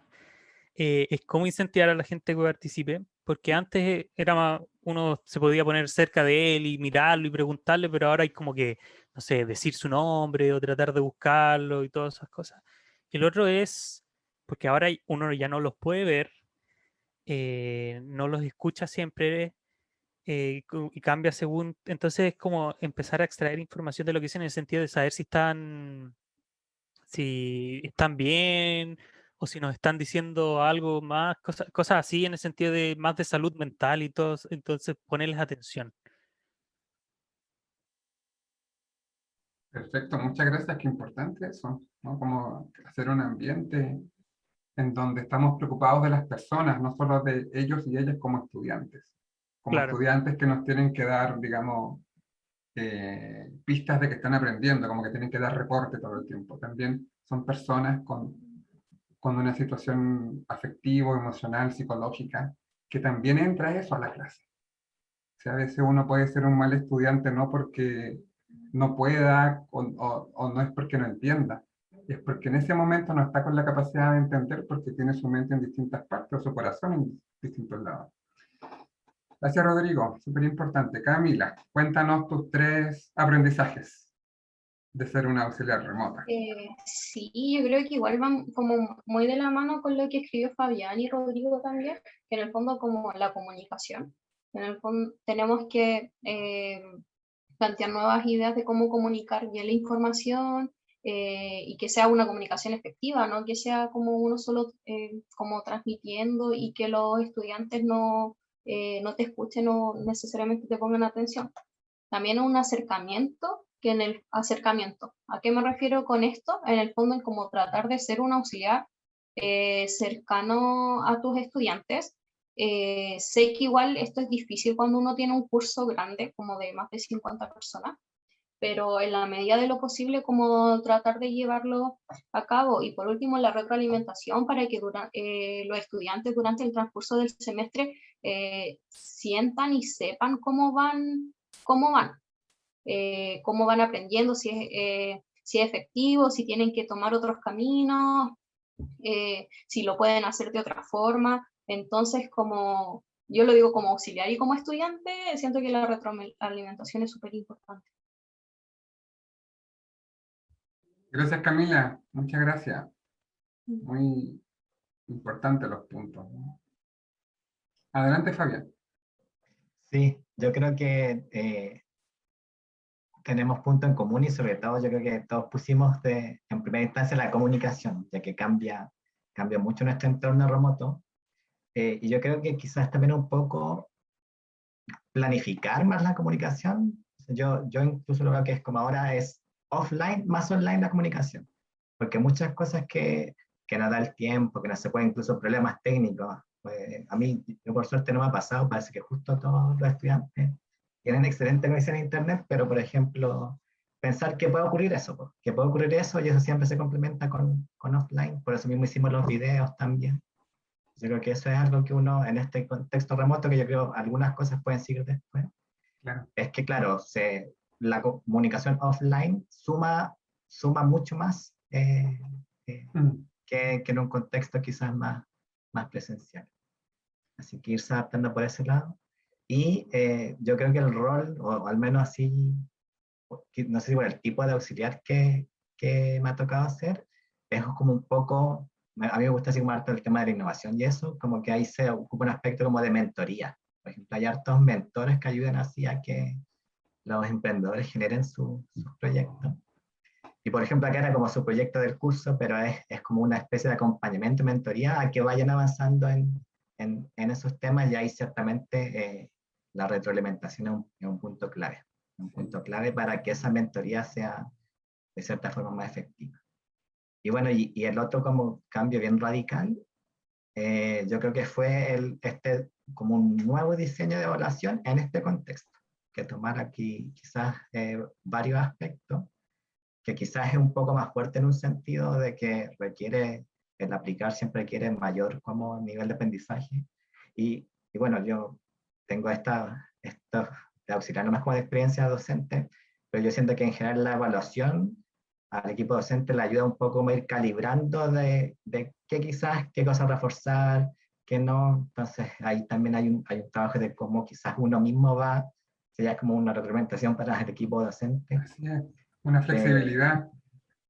Es cómo incentivar a la gente que participe, porque antes era más, uno se podía poner cerca de él y mirarlo y preguntarle, pero ahora hay como que, no sé, decir su nombre o tratar de buscarlo y todas esas cosas. Y el otro es, porque ahora uno ya no los puede ver, no los escucha siempre, y cambia según, entonces es como empezar a extraer información de lo que dicen en el sentido de saber si están bien o si nos están diciendo algo más, cosas así en el sentido de más de salud mental y todo, entonces ponerles atención. Perfecto, muchas gracias, qué importante eso, ¿no? Como hacer un ambiente en donde estamos preocupados de las personas, no solo de ellos y ellas como Claro, estudiantes que nos tienen que dar, digamos, pistas de que están aprendiendo, como que tienen que dar reporte todo el tiempo. También son personas con una situación afectiva, emocional, psicológica, que también entra eso a la clase. O sea, a veces uno puede ser un mal estudiante no porque no pueda o no es porque no entienda, es porque en ese momento no está con la capacidad de entender porque tiene su mente en distintas partes o su corazón en distintos lados. Gracias, Rodrigo. Súper importante. Camila, cuéntanos tus 3 aprendizajes de ser una auxiliar remota. Sí, yo creo que igual van como muy de la mano con lo que escribió Fabián y Rodrigo también, que en el fondo como la comunicación. En el fondo tenemos que plantear nuevas ideas de cómo comunicar bien la información, y que sea una comunicación efectiva, no que sea como uno solo como transmitiendo y que los estudiantes no te escuchen o necesariamente te pongan atención. También un acercamiento, que en el acercamiento, ¿a qué me refiero con esto? En el fondo, en como tratar de ser un auxiliar cercano a tus estudiantes. Sé que igual esto es difícil cuando uno tiene un curso grande, como de más de 50 personas, pero en la medida de lo posible, como tratar de llevarlo a cabo. Y por último, la retroalimentación para que los estudiantes durante el transcurso del semestre sientan y sepan cómo van aprendiendo, si es efectivo, si tienen que tomar otros caminos, si lo pueden hacer de otra forma. Entonces, como yo lo digo como auxiliar y como estudiante, siento que la retroalimentación es súper importante. Gracias, Camila. Muchas gracias. Muy importantes los puntos, ¿no? Adelante, Fabián. Sí, yo creo que tenemos puntos en común y sobre todo yo creo que todos pusimos en primera instancia la comunicación, ya que cambia mucho nuestro entorno remoto. Y yo creo que quizás también un poco planificar más la comunicación. Yo incluso lo veo que es como ahora es offline más online la comunicación, porque muchas cosas que no da el tiempo, que no se puede, incluso problemas técnicos. Pues, a mí, yo por suerte no me ha pasado, parece que justo todos los estudiantes tienen excelente conexión a internet, pero por ejemplo, pensar que puede ocurrir eso, pues, que puede ocurrir eso y eso siempre se complementa con offline, por eso mismo hicimos los videos también. Yo creo que eso es algo que uno en este contexto remoto, que yo creo algunas cosas pueden seguir después, Claro. es que claro, la comunicación offline suma mucho más eh, Mm. que en un contexto quizás más presencial. Así que irse adaptando por ese lado. Y yo creo que el rol, o al menos así, no sé si por el tipo de auxiliar que me ha tocado hacer, es como un poco, a mí me gusta así como harto el tema de la innovación y eso, como que ahí se ocupa un aspecto como de mentoría. Por ejemplo, hay hartos mentores que ayudan así a que los emprendedores generen sus proyectos. Y por ejemplo, acá era como su proyecto del curso, pero es como una especie de acompañamiento, mentoría, a que vayan avanzando en esos temas, y ahí ciertamente la retroalimentación es un punto clave. Un punto clave para que esa mentoría sea de cierta forma más efectiva. Y bueno, y el otro como cambio bien radical, yo creo que fue como un nuevo diseño de evaluación en este contexto, que tomar aquí quizás varios aspectos, que quizás es un poco más fuerte en un sentido de que el aplicar siempre requiere mayor como nivel de aprendizaje. Y bueno, yo tengo esto de auxiliar no más como de experiencia docente, pero yo siento que en general la evaluación al equipo docente le ayuda un poco a ir calibrando de qué cosas reforzar, qué no. Entonces ahí también hay un trabajo de cómo quizás uno mismo sería como una retroalimentación para el equipo docente. Así es. Una Eh, flexibilidad.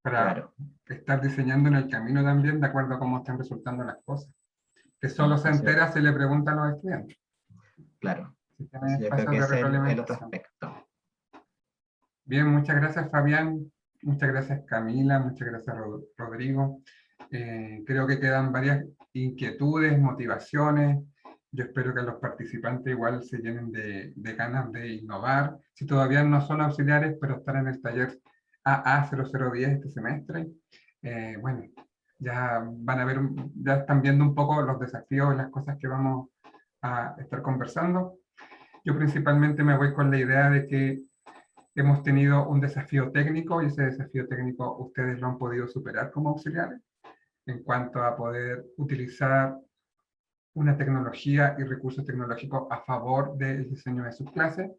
para Claro. estar diseñando en el camino también de acuerdo a cómo están resultando las cosas. Que solo se Entonces, entera si le preguntan a los estudiantes. claro. Si tienen Entonces, yo creo espacios que de ese es el otro retroalimentación. aspecto. Bien, muchas gracias Fabián, muchas gracias Camila, muchas gracias Rodrigo. Creo que quedan varias inquietudes, motivaciones. Yo espero que los participantes igual se llenen de ganas de innovar. Si todavía no son auxiliares, pero están en el taller AA0010 este semestre, bueno, ya van a ver, ya están viendo un poco los desafíos y las cosas que vamos a estar conversando. Yo principalmente me voy con la idea de que hemos tenido un desafío técnico y ese desafío técnico ustedes lo han podido superar como auxiliares en cuanto a poder utilizar una tecnología y recursos tecnológicos a favor del diseño de sus clases,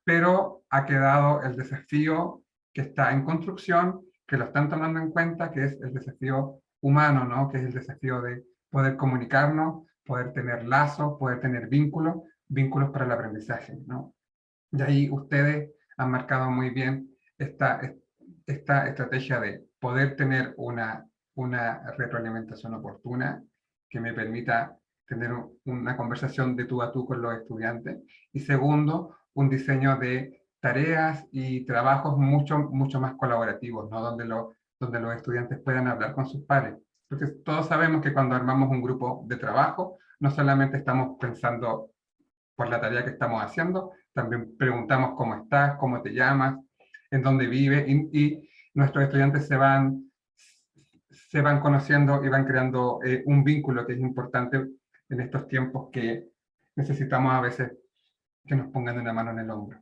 pero ha quedado el desafío que está en construcción, que lo están tomando en cuenta, que es el desafío humano, ¿no? Que es el desafío de poder comunicarnos, poder tener lazos, poder tener vínculos, vínculos para el aprendizaje, ¿no? Y ahí ustedes han marcado muy bien esta estrategia de poder tener una retroalimentación oportuna que me permita tener una conversación de tú a tú con los estudiantes. Y segundo, un diseño de tareas y trabajos mucho más colaborativos, ¿no? Donde los estudiantes puedan hablar con sus pares. Porque todos sabemos que cuando armamos un grupo de trabajo, no solamente estamos pensando por la tarea que estamos haciendo, también preguntamos cómo estás, cómo te llamas, en dónde vives, y nuestros estudiantes se van conociendo y van creando un vínculo que es importante en estos tiempos que necesitamos a veces que nos pongan una mano en el hombro.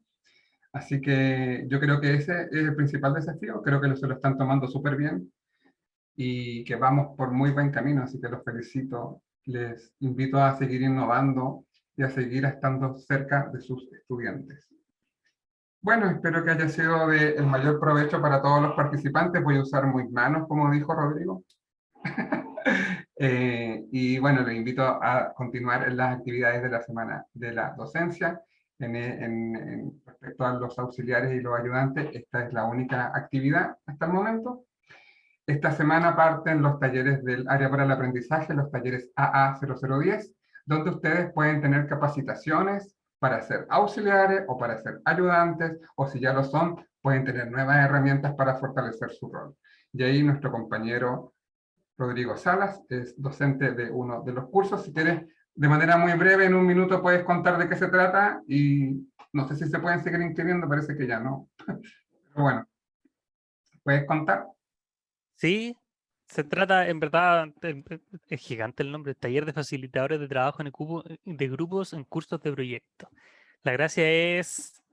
Así que yo creo que ese es el principal desafío, creo que se lo están tomando súper bien y que vamos por muy buen camino, así que los felicito, les invito a seguir innovando y a seguir estando cerca de sus estudiantes. Bueno, espero que haya sido de el mayor provecho para todos los participantes. Voy a usar mis manos, como dijo Rodrigo. Y bueno, les invito a continuar en las actividades de la semana de la docencia. Respecto a los auxiliares y los ayudantes, esta es la única actividad hasta el momento. Esta semana parten los talleres del área para el aprendizaje, los talleres AA0010, donde ustedes pueden tener capacitaciones para ser auxiliares o para ser ayudantes, o si ya lo son, pueden tener nuevas herramientas para fortalecer su rol. Y ahí nuestro compañero Rodrigo Salas es docente de uno de los cursos. Si quieres, de manera muy breve, en un minuto puedes contar de qué se trata y no sé si se pueden seguir inscribiendo, parece que ya no. Pero bueno, ¿puedes contar? Sí, se trata, en verdad, es gigante el nombre, Taller de Facilitadores de Trabajo de Grupos en Cursos de Proyecto. La gracia es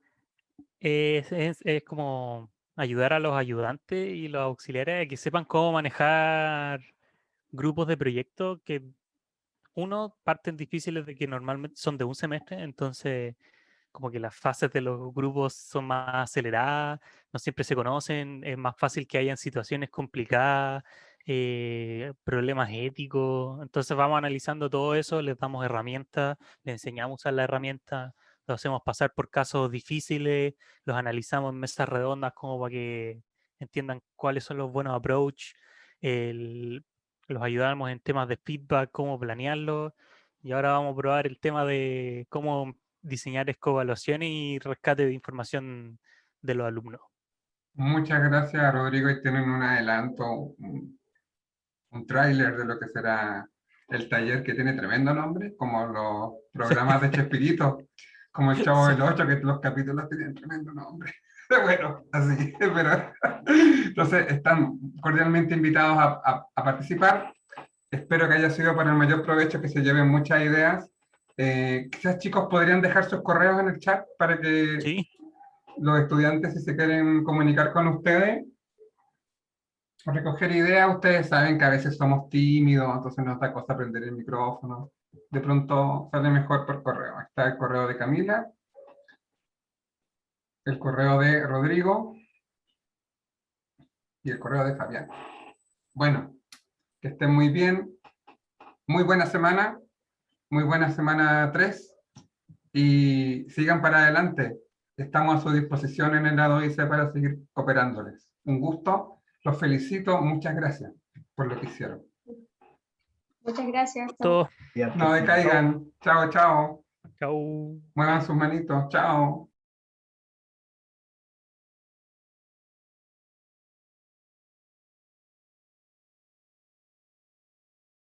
como ayudar a los ayudantes y los auxiliares a que sepan cómo manejar grupos de proyecto que, uno, parten difíciles de que normalmente son de un semestre, entonces como que las fases de los grupos son más aceleradas, no siempre se conocen, es más fácil que hayan situaciones complicadas, problemas éticos. Entonces vamos analizando todo eso, les damos herramientas, les enseñamos a usar la herramienta, los hacemos pasar por casos difíciles, los analizamos en mesas redondas como para que entiendan cuáles son los buenos approach, los ayudamos en temas de feedback, cómo planearlo. Y ahora vamos a probar el tema de cómo diseñar escoevaluaciones y rescate de información de los alumnos. Muchas gracias, Rodrigo. Y tienen un adelanto, un tráiler de lo que será el taller, que tiene tremendo nombre, como los programas de Chespirito, como el Chavo del Ocho, que los capítulos tienen tremendo nombre. Bueno, así, pero entonces están cordialmente invitados a participar. Espero que haya sido para el mayor provecho, que se lleven muchas ideas. Quizás chicos podrían dejar sus correos en el chat para que Sí, los estudiantes, si se quieren comunicar con ustedes o recoger ideas. Ustedes saben que a veces somos tímidos, entonces nos da cosa prender el micrófono. De pronto sale mejor por correo. Está el correo de Camila, el correo de Rodrigo y el correo de Fabián. Bueno, que estén muy bien. Muy buena semana 3, y sigan para adelante. Estamos a su disposición en el lado ICE para seguir cooperándoles. Un gusto. Los felicito, muchas gracias por lo que hicieron. Muchas gracias. Chao. Todo. Y antes No que- decaigan. Chao, chao. Chau. Muevan sus manitos. Chao.